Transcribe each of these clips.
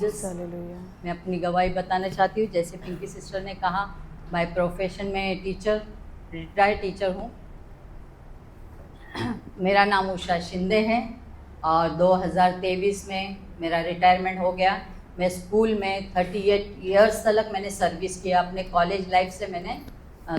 मैं अपनी गवाही बताना चाहती हूँ। जैसे पिंकी सिस्टर ने कहा, बाय प्रोफेशन में टीचर, रिटायर्ड टीचर हूँ। मेरा नाम उषा शिंदे है और 2023 में मेरा रिटायरमेंट हो गया। मैं स्कूल में 38 ईयर्स तक मैंने सर्विस किया। अपने कॉलेज लाइफ से मैंने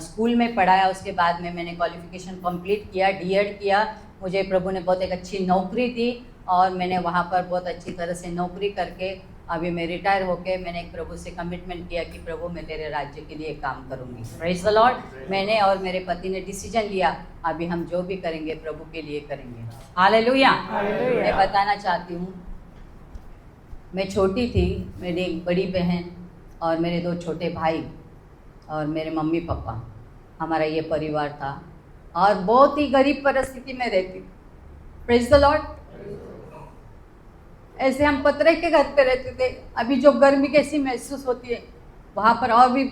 स्कूल में पढ़ाया, उसके बाद में मैंने क्वालिफिकेशन कंप्लीट किया, डीएड किया। मुझे प्रभु ने बहुत एक अच्छी नौकरी दी और मैंने वहाँ पर बहुत अच्छी तरह से नौकरी करके अभी मैं रिटायर होके मैंने एक प्रभु से कमिटमेंट किया कि प्रभु मैं तेरे राज्य के लिए काम करूँगी। Praise the Lord. मैंने और मेरे पति ने डिसीजन लिया, अभी हम जो भी करेंगे प्रभु के लिए करेंगे। हालेलुया। मैं बताना चाहती हूँ, मैं छोटी थी, मेरी एक बड़ी बहन और मेरे 2 छोटे भाई और मेरे मम्मी पापा, हमारा ये परिवार था और बहुत ही गरीब परिस्थिति में रहती। Praise the Lord. ऐसे हम पतरे के घर पे रहते थे। अभी जो गर्मी कैसी महसूस होती है वहाँ पर और भी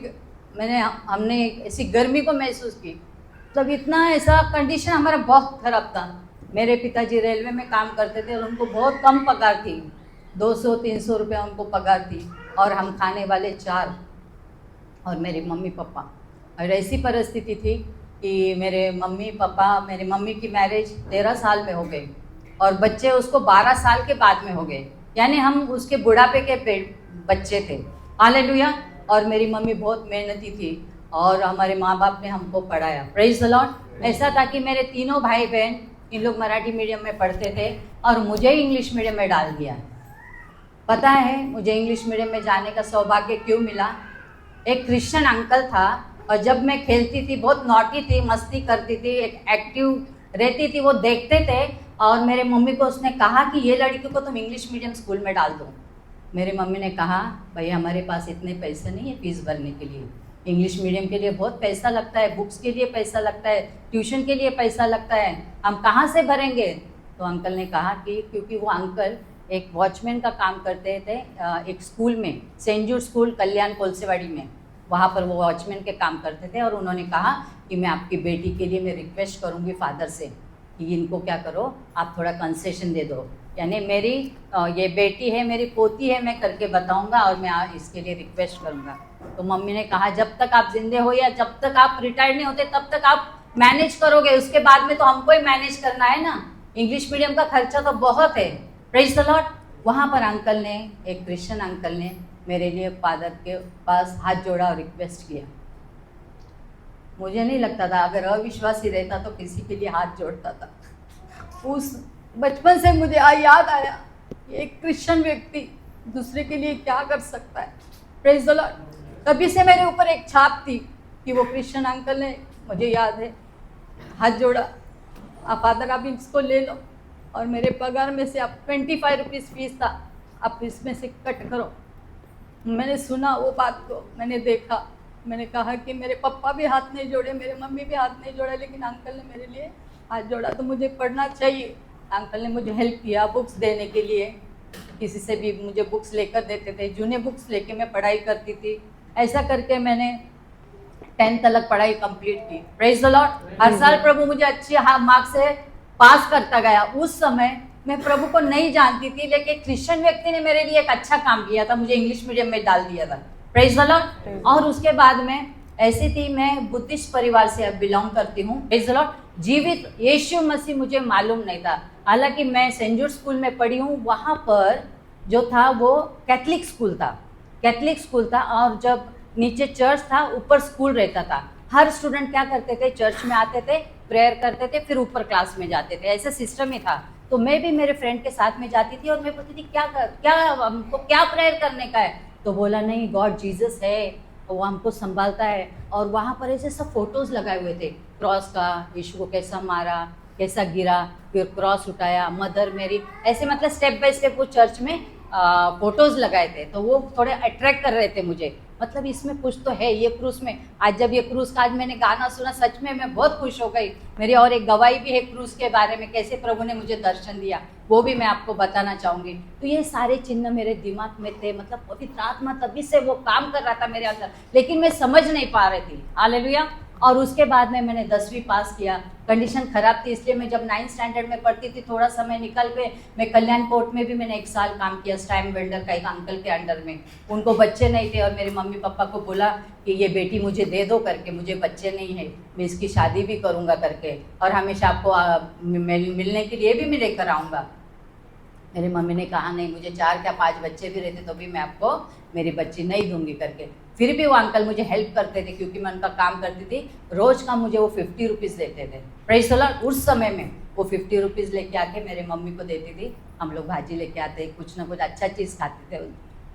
हमने ऐसी गर्मी को महसूस की। तब इतना ऐसा कंडीशन हमारा बहुत खराब था। मेरे पिताजी रेलवे में काम करते थे और उनको बहुत कम पगार थी, 200-300 रुपया उनको पगार थी और हम खाने वाले 4 और मेरे मम्मी पापा। और ऐसी परिस्थिति थी कि मेरे मम्मी की मैरिज 13 साल में हो गई और बच्चे उसको 12 साल के बाद में हो गए, यानी हम उसके बुढ़ापे के बच्चे थे। हालेलुया। और मेरी मम्मी बहुत मेहनती थी और हमारे माँ बाप ने हमको पढ़ाया। Praise the Lord. ऐसा था कि मेरे तीनों भाई बहन, इन लोग मराठी मीडियम में पढ़ते थे और मुझे इंग्लिश मीडियम में डाल दिया। पता है मुझे इंग्लिश मीडियम में जाने का सौभाग्य क्यों मिला? एक क्रिश्चियन अंकल था और जब मैं खेलती थी, बहुत नॉटी थी, मस्ती करती थी, एक एक्टिव रहती थी, वो देखते थे और मेरे मम्मी को उसने कहा कि ये लड़की को तुम इंग्लिश मीडियम स्कूल में डाल दो। मेरी मम्मी ने कहा, भाई हमारे पास इतने पैसे नहीं है फीस भरने के लिए, इंग्लिश मीडियम के लिए बहुत पैसा लगता है, बुक्स के लिए पैसा लगता है, ट्यूशन के लिए पैसा लगता है, हम कहाँ से भरेंगे? तो अंकल ने कहा कि क्योंकि वो अंकल एक वॉचमैन का काम करते थे एक स्कूल में, सेंट जूड स्कूल कल्याण कोलसेवाड़ी में, वहाँ पर वो वॉचमैन के काम करते थे और उन्होंने कहा कि मैं आपकी बेटी के लिए मैं रिक्वेस्ट करूँगी फादर से कि इनको क्या करो, आप थोड़ा कंसेशन दे दो, यानी मेरी ये बेटी है, मेरी पोती है, मैं करके बताऊंगा और मैं इसके लिए रिक्वेस्ट करूंगा। तो मम्मी ने कहा जब तक आप जिंदे हो या जब तक आप रिटायर्ड नहीं होते तब तक आप मैनेज करोगे, उसके बाद में तो हमको ही मैनेज करना है ना, इंग्लिश मीडियम का खर्चा तो बहुत है। Praise the Lord. वहाँ पर अंकल ने, एक क्रिश्चियन अंकल ने मेरे लिए फादर के पास हाथ जोड़ा और रिक्वेस्ट किया। मुझे नहीं लगता था, अगर अविश्वासी रहता तो किसी के लिए हाथ जोड़ता था। उस बचपन से मुझे याद आया, एक क्रिश्चियन व्यक्ति दूसरे के लिए क्या कर सकता है। Praise the Lord. तभी से मेरे ऊपर एक छाप थी कि वो क्रिश्चियन अंकल ने, मुझे याद है, हाथ जोड़ा, आप फादर आप इसको ले लो और मेरे पगार में से आप 25 रुपीज़ फीस था, आप इसमें से कट करो। मैंने सुना वो बात को, मैंने देखा, मैंने कहा कि मेरे पापा भी हाथ नहीं जोड़े, मेरे मम्मी भी हाथ नहीं जोड़े, लेकिन अंकल ने मेरे लिए हाथ जोड़ा, तो मुझे पढ़ना चाहिए। अंकल ने मुझे हेल्प किया बुक्स देने के लिए, किसी से भी मुझे बुक्स लेकर देते थे, जूने बुक्स लेके मैं पढ़ाई करती थी। ऐसा करके मैंने 10th तक पढ़ाई कंप्लीट की। Praise the Lord. हर साल प्रभु मुझे अच्छे मार्क्स से पास करता गया। उस समय मैं प्रभु को नहीं जानती थी, लेकिन क्रिश्चियन व्यक्ति ने मेरे लिए एक अच्छा काम किया था, मुझे इंग्लिश मीडियम में डाल दिया था। Praise the Lord. और उसके बाद में ऐसी थी, मैं बुद्धिस्ट परिवार से अब बिलोंग करती हूँ। Praise the Lord. जीवित यीशु मसीह मुझे मालूम नहीं था, हालांकि मैं सेंट जूड स्कूल में पढ़ी हूँ। वहाँ पर जो था वो कैथलिक स्कूल था और जब नीचे चर्च था, ऊपर स्कूल रहता था। हर स्टूडेंट क्या करते थे, चर्च में आते थे, प्रेयर करते थे, फिर ऊपर क्लास में जाते थे, ऐसा सिस्टम ही था। तो मैं भी मेरे फ्रेंड के साथ में जाती थी और मैं बोलती थी हमको क्या प्रेयर करने का है? तो बोला नहीं, गॉड जीसस है, वो हमको संभालता है। और वहाँ पर ऐसे सब फोटोज़ लगाए हुए थे, क्रॉस का, यीशु को कैसा मारा, कैसा गिरा, फिर क्रॉस उठाया, मदर मेरी, ऐसे मतलब स्टेप बाय स्टेप वो चर्च में फोटोज़ लगाए थे। तो वो थोड़े अट्रैक्ट कर रहे थे मुझे, मतलब इसमें कुछ तो है ये क्रूस में। आज जब ये क्रूस का आज मैंने गाना सुना, सच में मैं बहुत खुश हो गई। मेरी और एक गवाही भी है क्रूस के बारे में, कैसे प्रभु ने मुझे दर्शन दिया, वो भी मैं आपको बताना चाहूँगी। तो ये सारे चिन्ह मेरे दिमाग में थे, मतलब पवित्र आत्मा तभी से वो काम कर रहा था मेरे अंदर, लेकिन मैं समझ नहीं पा रही थी। हालेलुया। और उसके बाद में मैंने 10वीं पास किया। कंडीशन ख़राब थी इसलिए मैं जब 9th स्टैंडर्ड में पढ़ती थी थोड़ा समय निकल के मैं कल्याण कोर्ट में भी मैंने 1 साल काम किया स्टैम्प वेल्डर का एक अंकल के अंडर में। उनको बच्चे नहीं थे और मेरे मम्मी पापा को बोला कि ये बेटी मुझे दे दो करके, मुझे बच्चे नहीं है, मैं इसकी शादी भी करूँगा करके और हमेशा आपको मिलने के लिए भी मैं लेकर आऊँगा। मेरी मम्मी ने कहा नहीं, मुझे 4 या 5 बच्चे भी रहते तो भी मैं आपको मेरी बच्ची नहीं दूंगी करके। फिर भी वो अंकल मुझे हेल्प करते थे क्योंकि मैं उनका काम करती थी। रोज़ का मुझे वो 50 रुपीज़ देते थे। Praise the Lord. उस समय में वो 50 रुपीज़ लेके आके मेरे मम्मी को देती थी। हम लोग भाजी लेके आते, कुछ ना कुछ अच्छा चीज़ खाते थे।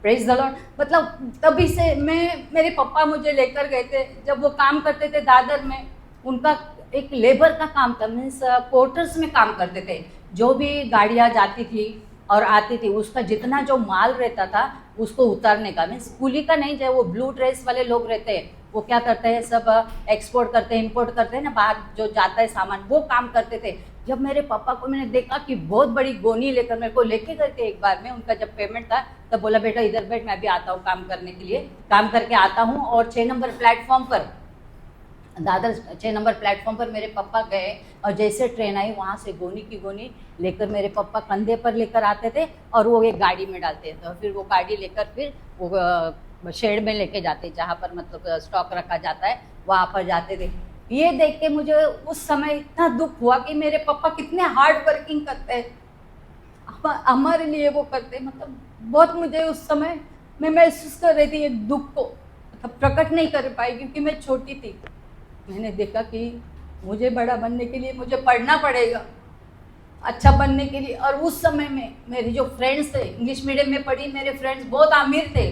Praise the Lord. मतलब तभी से मेरे पापा मुझे लेकर गए थे। जब वो काम करते थे दादर में, उनका एक लेबर का काम था, मीन्स क्वार्टर्स में काम करते थे। जो भी गाड़ियाँ जाती थी और आती थी उसका जितना जो माल रहता था उसको उतारने का, मीन्स कुली का नहीं, जो वो ब्लू ड्रेस वाले लोग रहते हैं वो क्या करते हैं, सब एक्सपोर्ट करते हैं, इंपोर्ट करते हैं ना, बाहर जो जाता है सामान, वो काम करते थे। जब मेरे पापा को मैंने देखा कि बहुत बड़ी गोनी लेकर मेरे को लेके गए थे एक बार में, उनका जब पेमेंट था तब बोला बेटा इधर बैठ, मैं भी आता हूँ काम करने के लिए, काम करके आता हूँ। और 6 नंबर प्लेटफॉर्म पर, दादर 6 नंबर प्लेटफॉर्म पर मेरे पापा गए और जैसे ट्रेन आई वहाँ से गोनी की गोनी लेकर मेरे पापा कंधे पर लेकर आते थे और वो एक गाड़ी में डालते थे और फिर वो गाड़ी लेकर फिर वो शेड में लेके जाते, जहाँ पर मतलब स्टॉक रखा जाता है वहाँ पर जाते थे। ये देख के मुझे उस समय इतना दुख हुआ कि मेरे पापा कितने हार्ड वर्किंग करते हैं, हमारे लिए वो करते, मतलब बहुत मुझे उस समय मैं महसूस कर रही थी ये दुख को, मतलब प्रकट नहीं कर पाई क्योंकि मैं छोटी थी। मैंने देखा कि मुझे बड़ा बनने के लिए मुझे पढ़ना पड़ेगा, अच्छा बनने के लिए। और उस समय में मेरे जो फ्रेंड्स थे, इंग्लिश मीडियम में पढ़ी, मेरे फ्रेंड्स बहुत अमीर थे,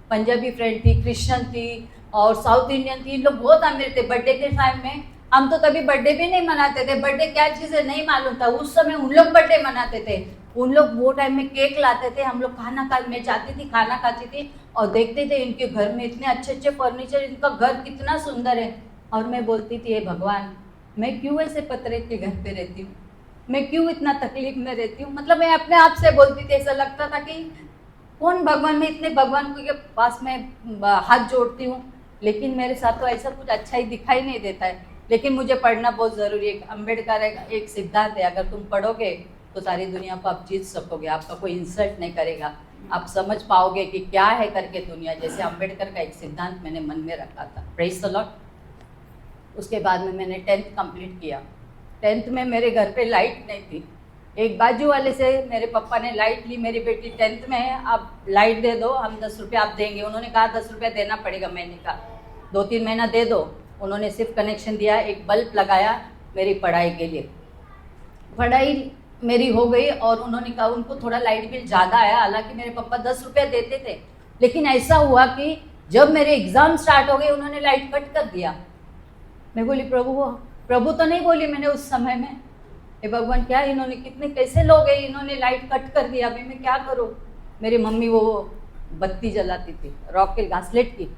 पंजाबी फ्रेंड थी, क्रिश्चियन थी और साउथ इंडियन थी, इन लोग बहुत अमीर थे। बर्थडे के टाइम में हम तो कभी बर्थडे भी नहीं मनाते थे, बर्थडे क्या चीज़ है नहीं मालूम था, उस समय उन लोग बर्थडे मनाते थे। उन लोग वो टाइम में केक लाते थे, हम लोग खाना खा, मैं जाती थी खाना खाती थी और देखते थे इनके घर में इतने अच्छे अच्छे फर्नीचर, इनका घर कितना सुंदर है। और मैं बोलती थी हे भगवान, मैं क्यों ऐसे पतरे के घर पे रहती हूँ, मैं क्यों इतना तकलीफ में रहती हूँ। मतलब मैं अपने आप से बोलती थी, ऐसा लगता था कि कौन भगवान, मैं इतने भगवान के पास में हाथ जोड़ती हूँ लेकिन मेरे साथ तो ऐसा कुछ अच्छा ही दिखाई नहीं देता है। लेकिन मुझे पढ़ना बहुत ज़रूरी है। अम्बेडकर एक सिद्धांत है, अगर तुम पढ़ोगे तो सारी दुनिया को आप जीत सकोगे, आपका कोई इंसल्ट नहीं करेगा, आप समझ पाओगे कि क्या है करके दुनिया। जैसे अम्बेडकर का एक सिद्धांत मैंने मन में रखा था। Praise the Lord. उसके बाद में मैंने 10th कंप्लीट किया। 10th में मेरे घर पे लाइट नहीं थी। एक बाजू वाले से मेरे पापा ने लाइट ली, मेरी बेटी 10th में है, आप लाइट दे दो, हम 10 रुपये आप देंगे। उन्होंने कहा 10 रुपये देना पड़ेगा, मैंने कहा 2-3 महीना दे दो। उन्होंने सिर्फ कनेक्शन दिया, एक बल्ब लगाया मेरी पढ़ाई के लिए। पढ़ाई मेरी हो गई और उन्होंने कहा, उनको थोड़ा लाइट बिल ज़्यादा आया, हालांकि मेरे पापा 10 रुपये देते थे। लेकिन ऐसा हुआ कि जब मेरे एग्ज़ाम स्टार्ट हो गए उन्होंने लाइट कट कर दिया। मैं बोली प्रभु तो नहीं बोली मैंने उस समय में, हे भगवान क्या इन्होंने कितने कैसे लोग हैं, इन्होंने लाइट कट कर दिया, अभी मैं क्या करूँ। मेरी मम्मी वो बत्ती जलाती थी रॉकेल घासलेट की,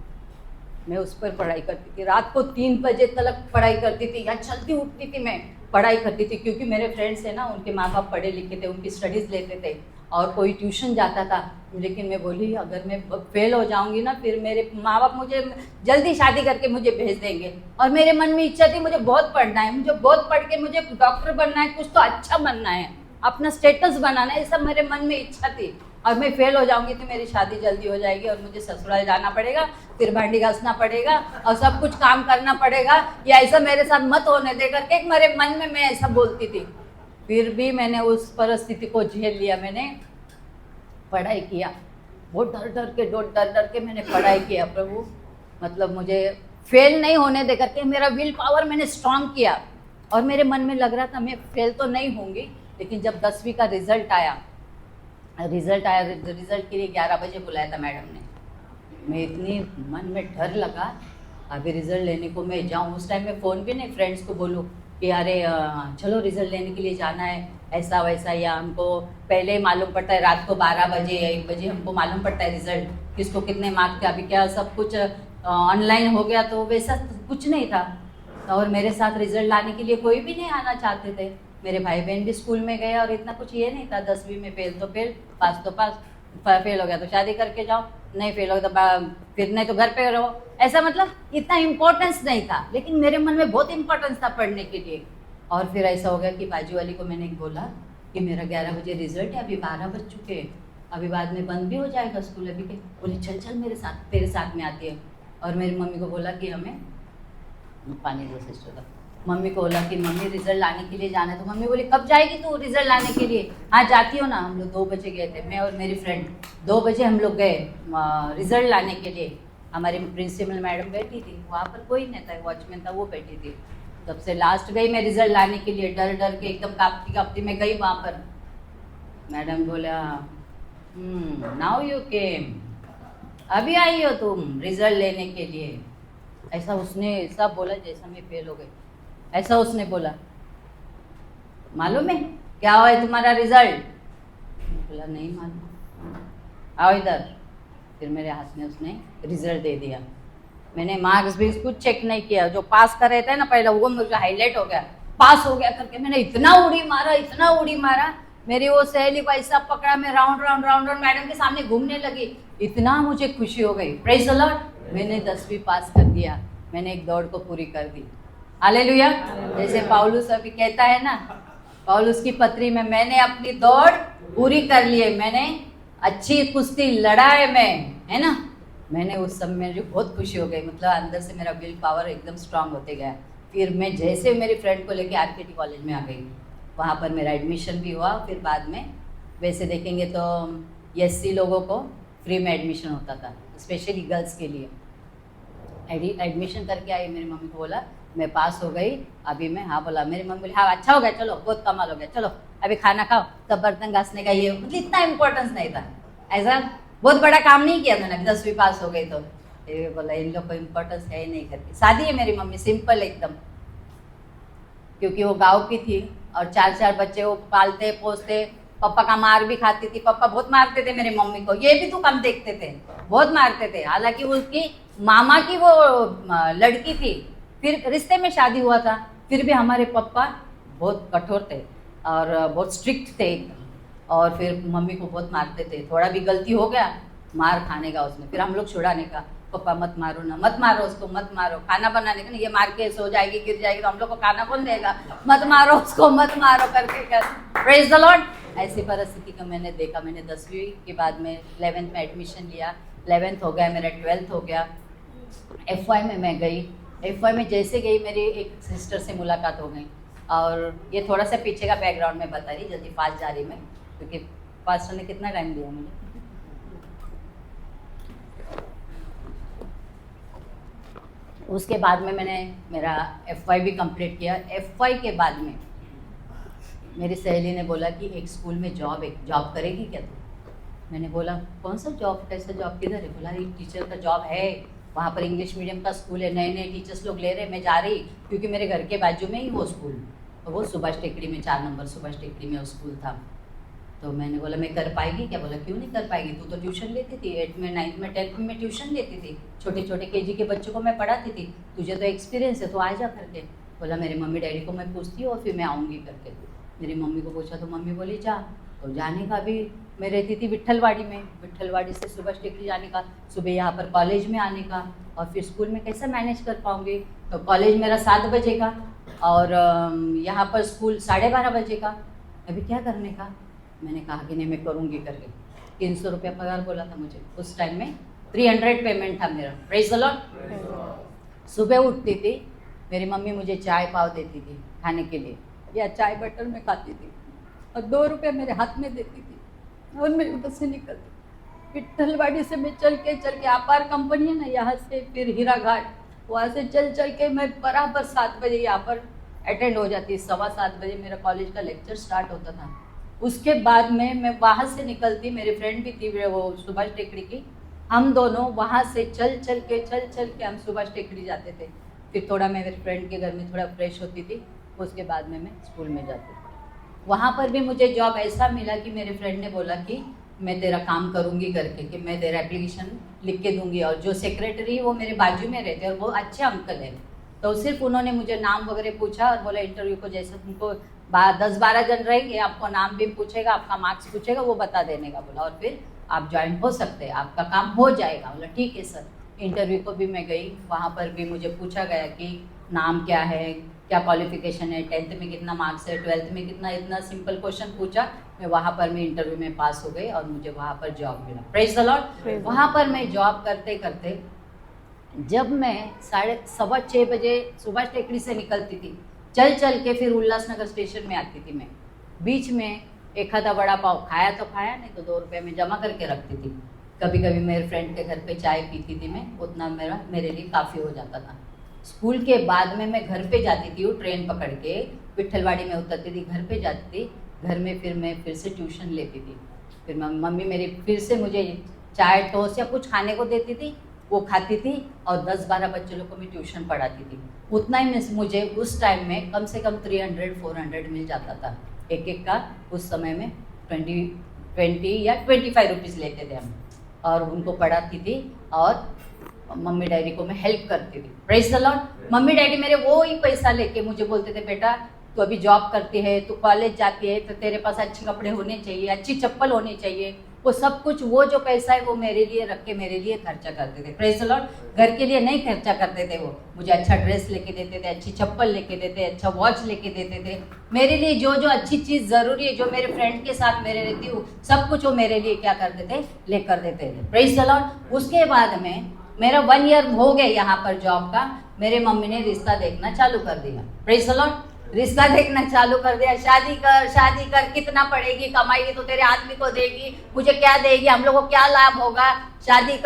मैं उस पर पढ़ाई करती थी। रात को 3 बजे तक पढ़ाई करती थी, या चलती उठती थी, मैं पढ़ाई करती थी क्योंकि मेरे फ्रेंड्स हैं ना, उनके माँ बाप पढ़े लिखे थे, उनकी स्टडीज़ लेते थे और कोई ट्यूशन जाता था। लेकिन मैं बोली अगर मैं फेल हो जाऊंगी ना, फिर मेरे माँ बाप मुझे जल्दी शादी करके मुझे भेज देंगे। और मेरे मन में इच्छा थी मुझे बहुत पढ़ना है, मुझे बहुत पढ़ के मुझे डॉक्टर बनना है, कुछ तो अच्छा बनना है, अपना स्टेटस बनाना है, ये सब मेरे मन में इच्छा थी। और मैं फेल हो जाऊंगी तो मेरी शादी जल्दी हो जाएगी और मुझे ससुराल जाना पड़ेगा, फिर भांडी घासना पड़ेगा और सब कुछ काम करना पड़ेगा, या ऐसा मेरे साथ मत होने दे करके मेरे मन में मैं ऐसा बोलती थी। फिर भी मैंने उस परिस्थिति को झेल लिया, मैंने पढ़ाई किया, बहुत डर डर के मैंने पढ़ाई किया प्रभु। मतलब मुझे फेल नहीं होने दे करके मेरा विल पावर मैंने स्ट्रांग किया और मेरे मन में लग रहा था मैं फेल तो नहीं होंगी। लेकिन जब 10वीं का रिजल्ट आया रिजल्ट के लिए 11 बजे बुलाया था मैडम ने। मैं इतनी मन में डर लगा अभी रिजल्ट लेने को मैं जाऊँ, उस टाइम में फ़ोन भी नहीं फ्रेंड्स को बोलूँ कि अरे चलो रिजल्ट लेने के लिए जाना है ऐसा वैसा, या हमको पहले ही मालूम पड़ता है रात को 12 बजे या 1 बजे हमको मालूम पड़ता है रिजल्ट किसको कितने मार्क्स थे। अभी क्या सब कुछ ऑनलाइन हो गया तो वैसा कुछ नहीं था। और मेरे साथ रिजल्ट लाने के लिए कोई भी नहीं आना चाहते थे। मेरे भाई बहन भी स्कूल में गए और इतना कुछ ये नहीं था, 10वीं में फेल तो फेल, पास तो पास। फेल हो गया तो शादी करके जाओ, नहीं फेल हो गया तो फिर नहीं तो घर पे रहो। ऐसा मतलब इतना इम्पोर्टेंस नहीं था, लेकिन मेरे मन में बहुत इम्पोर्टेंस था पढ़ने के लिए। और फिर ऐसा हो गया कि बाजू वाली को मैंने बोला कि मेरा 11 बजे रिजल्ट है, अभी 12 बज चुके हैं, अभी बाद में बंद भी हो जाएगा स्कूल, अभी के बोले चल चल मेरे साथ, तेरे साथ में आती है। और मेरी मम्मी को बोला कि हमें पानी दो सिस्टर का, मम्मी को बोला कि मम्मी रिजल्ट लाने के लिए जाना है। तो मम्मी बोली कब जाएगी तू रिजल्ट लाने के लिए? हाँ जाती हो ना। हम लोग 2 बजे गए थे, मैं और मेरी फ्रेंड 2 बजे हम लोग गए रिजल्ट लाने के लिए। हमारी प्रिंसिपल मैडम बैठी थी, वहाँ पर कोई नहीं था, वॉचमैन था वो बैठी थी। तब से लास्ट गई मैं रिजल्ट लाने के लिए, डर डर के एकदम कांपती कांपती मैं गई वहाँ पर। मैडम बोला नाउ यू केम, अभी आई हो तुम रिजल्ट लेने के लिए। ऐसा उसने सब बोला जैसा मैं फेल हो गई, ऐसा उसने बोला। मालूम है क्या हुआ है तुम्हारा रिजल्ट? बोला नहीं मालूम, आओ इधर। फिर मेरे हाथ में उसने रिजल्ट दे दिया। मैंने मार्क्स भी कुछ चेक नहीं किया, जो पास कर रहे थे ना पहले वो मुझे हाईलाइट हो गया, पास हो गया करके मैंने इतना उड़ी मारा, इतना उड़ी मारा। मेरी वो सहेली को ऐसा पकड़ा, मैं round round round round madam के सामने घूमने लगी, इतना मुझे खुशी हो गई। प्रेज द लॉर्ड, मैंने 10वीं पास कर दिया, मैंने एक दौड़ को पूरी कर दी। हालेलुया। जैसे पौलुस अभी कहता है ना, पौलुस की पत्री में, मैंने अपनी दौड़ पूरी कर ली है, मैंने अच्छी कुश्ती लड़ा है मैं, है ना। मैंने उस समय मुझे बहुत खुशी हो गई, मतलब अंदर से मेरा विल पावर एकदम स्ट्रांग होते गया। फिर मैं जैसे मेरी फ्रेंड को लेके आरकेटी कॉलेज में आ गई, वहाँ पर मेरा एडमिशन भी हुआ। फिर बाद में वैसे देखेंगे तो एससी लोगों को फ्री में एडमिशन होता था, स्पेशली गर्ल्स के लिए। एडमिशन करके आई, मेरी मम्मी को बोला मैं पास हो गई अभी मैं। हाँ बोला, मेरी मम्मी बोली हाँ अच्छा हो गया, चलो बहुत कमाल हो गया, चलो अभी खाना खाओ, तब बर्तन घासने का ये, मतलब इतना इम्पोर्टेंस नहीं था, ऐसा बहुत बड़ा काम नहीं किया था ना। 10वीं पास हो गई तो ये बोला इन लोग को इम्पोर्टेंस है ही नहीं करके। शादी है मेरी मम्मी सिंपल एकदम, क्योंकि वो गाँव की थी और 4-4 बच्चे वो पालते पोसते, पापा का मार भी खाती थी, पापा बहुत मारते थे मेरी मम्मी को, ये भी तो कम देखते थे, बहुत मारते थे। हालांकि उसकी मामा की वो लड़की थी, फिर रिश्ते में शादी हुआ था, फिर भी हमारे पापा बहुत कठोर थे और बहुत स्ट्रिक्ट थे, और फिर मम्मी को बहुत मारते थे। थोड़ा भी गलती हो गया मार खाने का उसमें, फिर हम लोग छुड़ाने का, पापा मत मारो ना, मत मारो उसको, मत मारो। खाना बनाने का ना, ये मार के सो जाएगी गिर जाएगी तो हम लोग को खाना कौन देगा, मत मारो उसको, मत मारो करके कर। Praise the Lord. ऐसी परिस्थिति को मैंने देखा। मैंने 10वीं के बाद में 11th में एडमिशन लिया, 11th हो गया मेरा, 12th हो गया, FY में मैं गई। FY में जैसे गई मेरी एक सिस्टर से मुलाकात हो गई। और ये थोड़ा सा पीछे का बैकग्राउंड में बता रही, जल्दी फास्ट जा रही मैं, क्योंकि पास्टर ने कितना टाइम दिया मुझे। उसके बाद में मैंने मेरा FY भी कंप्लीट किया। FY के बाद में मेरी सहेली ने बोला कि एक स्कूल में जॉब करेगी क्या तू? मैंने बोला कौन सा जॉब, कैसा जॉब, किधर है? बोला एक टीचर का जॉब है, वहाँ पर इंग्लिश मीडियम का स्कूल है, नए नए टीचर्स लोग ले रहे, मैं जा रही, क्योंकि मेरे घर के बाजू में ही वो स्कूल, और वो सुभाष टेकड़ी में 4 नंबर सुभाष टेकड़ी में वो स्कूल था। तो मैंने बोला मैं कर पाएगी क्या? बोला क्यों नहीं कर पाएगी, तू तो ट्यूशन लेती थी, 8th में 9th में 10th में ट्यूशन लेती थी, छोटे छोटे KG के बच्चों को मैं पढ़ाती थी, तुझे तो एक्सपीरियंस है, तो आ जा करके। बोला मेरी मम्मी डैडी को मैं पूछती हूँ और फिर मैं आऊँगी करके। मेरी मम्मी को पूछा तो मम्मी बोली जा। तो जाने का भी, मैं रहती थी विट्ठलवाड़ी में, विट्ठलवाड़ी से सुभाष टेकड़ी जाने का, सुबह यहाँ पर कॉलेज में आने का, और फिर स्कूल में कैसे मैनेज कर पाऊँगी। तो कॉलेज मेरा 7 बजे का और यहाँ पर स्कूल 12:30 बजे का, अभी क्या करने का। मैंने कहा कि नहीं मैं करूँगी करके। 300 रुपया पगार बोला था मुझे उस टाइम में, 300 पेमेंट था मेरा। Praise the Lord. सुबह उठती थी, मेरी मम्मी मुझे चाय पाव देती थी खाने के लिए, या चाय बटर में खाती थी, और 2 रुपये मेरे हाथ में देती थी, और मैं उधर से निकलती। विट्ठलवाड़ी से मैं चल के आपार कंपनी है ना यहाँ से, फिर हीरा घाट, वहाँ से चल के मैं बराबर 7 बजे यहाँ पर अटेंड हो जाती। 7:15 बजे मेरा कॉलेज का लेक्चर स्टार्ट होता था। उसके बाद में मैं वहाँ से निकलती, मेरी फ्रेंड भी थी वो सुभाष टेकड़ी की, हम दोनों वहाँ से चल के हम सुभाष टेकड़ी जाते थे। फिर थोड़ा मैं मेरे फ्रेंड के घर में थोड़ा फ्रेश होती थी, उसके बाद में मैं स्कूल में जाती थी। वहाँ पर भी मुझे जॉब ऐसा मिला कि मेरे फ्रेंड ने बोला कि मैं तेरा काम करूँगी करके, कि मैं तेरा एप्लीकेशन लिख के दूँगी, और जो सेक्रेटरी वो मेरे बाजू में रहते और वो अच्छे अंकल हैं। तो सिर्फ उन्होंने मुझे नाम वगैरह पूछा और बोला इंटरव्यू को जैसे तुमको 10-12 जन रहेंगे, आपको नाम भी पूछेगा, आपका मार्क्स पूछेगा, वो बता देने का बोला। और फिर आप ज्वाइन हो सकते हैं, आपका काम हो जाएगा। बोला ठीक है सर। इंटरव्यू को भी मैं गई, वहाँ पर भी मुझे पूछा गया कि नाम क्या है, क्या क्वालिफिकेशन है, 10th में कितना मार्क्स है, 12th में कितना, इतना सिंपल क्वेश्चन पूछा। मैं वहाँ पर मैं इंटरव्यू में पास हो गई और मुझे वहाँ पर जॉब मिला। Praise the Lord. वहाँ पर मैं जॉब करते करते जब मैं 6:15 बजे सुभाष टेकरी से निकलती थी, चल चल के फिर उल्लासनगर स्टेशन में आती थी मैं। बीच में एक आधा वड़ा पाव खाया तो खाया, नहीं तो 2 रुपये में जमा करके रखती थी। कभी कभी मेरे फ्रेंड के घर पे चाय पीती थी मैं, उतना मेरे लिए काफ़ी हो जाता था। स्कूल के बाद में मैं घर पे जाती थी, वो ट्रेन पकड़ के विट्ठलवाड़ी में उतरती थी, घर पे जाती थी। घर में फिर मैं फिर से ट्यूशन लेती थी। फिर मम्मी मेरी फिर से मुझे चाय टोस्ट या कुछ खाने को देती थी, वो खाती थी और 10-12 बच्चों लोग को मैं ट्यूशन पढ़ाती थी। उतना ही में मुझे उस टाइम में कम से कम 300-400 मिल जाता था एक एक का। उस समय में 20 या 25 रुपीज़ लेते थे हम, और उनको पढ़ाती थी और मम्मी डैडी को मैं हेल्प करती थी। Praise the Lord. Mummy daddy मेरे वो ही पैसा लेके मुझे बोलते थे, बेटा तू अभी जॉब करती है, तू कॉलेज जाती है, तो तेरे पास अच्छे कपड़े होने चाहिए, अच्छी चप्पल होनी चाहिए। वो सब कुछ, वो जो पैसा है वो मेरे लिए रख के मेरे लिए खर्चा करते थे। Praise the Lord. घर के लिए नहीं खर्चा करते थे, वो मुझे अच्छा ड्रेस लेके देते थे, अच्छी चप्पल लेके देते, अच्छा वॉच लेके देते थे। मेरे लिए जो जो अच्छी चीज़ ज़रूरी है, जो मेरे फ्रेंड के साथ मेरे रहती हूँ, सब कुछ वो मेरे लिए क्या करते थे, लेकर देते थे। Praise the Lord. उसके बाद में मेरा 1 ईयर हो गया यहाँ पर जॉब का, मेरे मम्मी ने रिश्ता देखना चालू कर दिया। Praise the Lord. रिश्ता देखना चालू कर दिया। शादी कर, कितना पड़ेगी, कमाएगी तो तेरे आदमी को देगी, मुझे क्या देगी, हम लोग को क्या लाभ होगा, शादी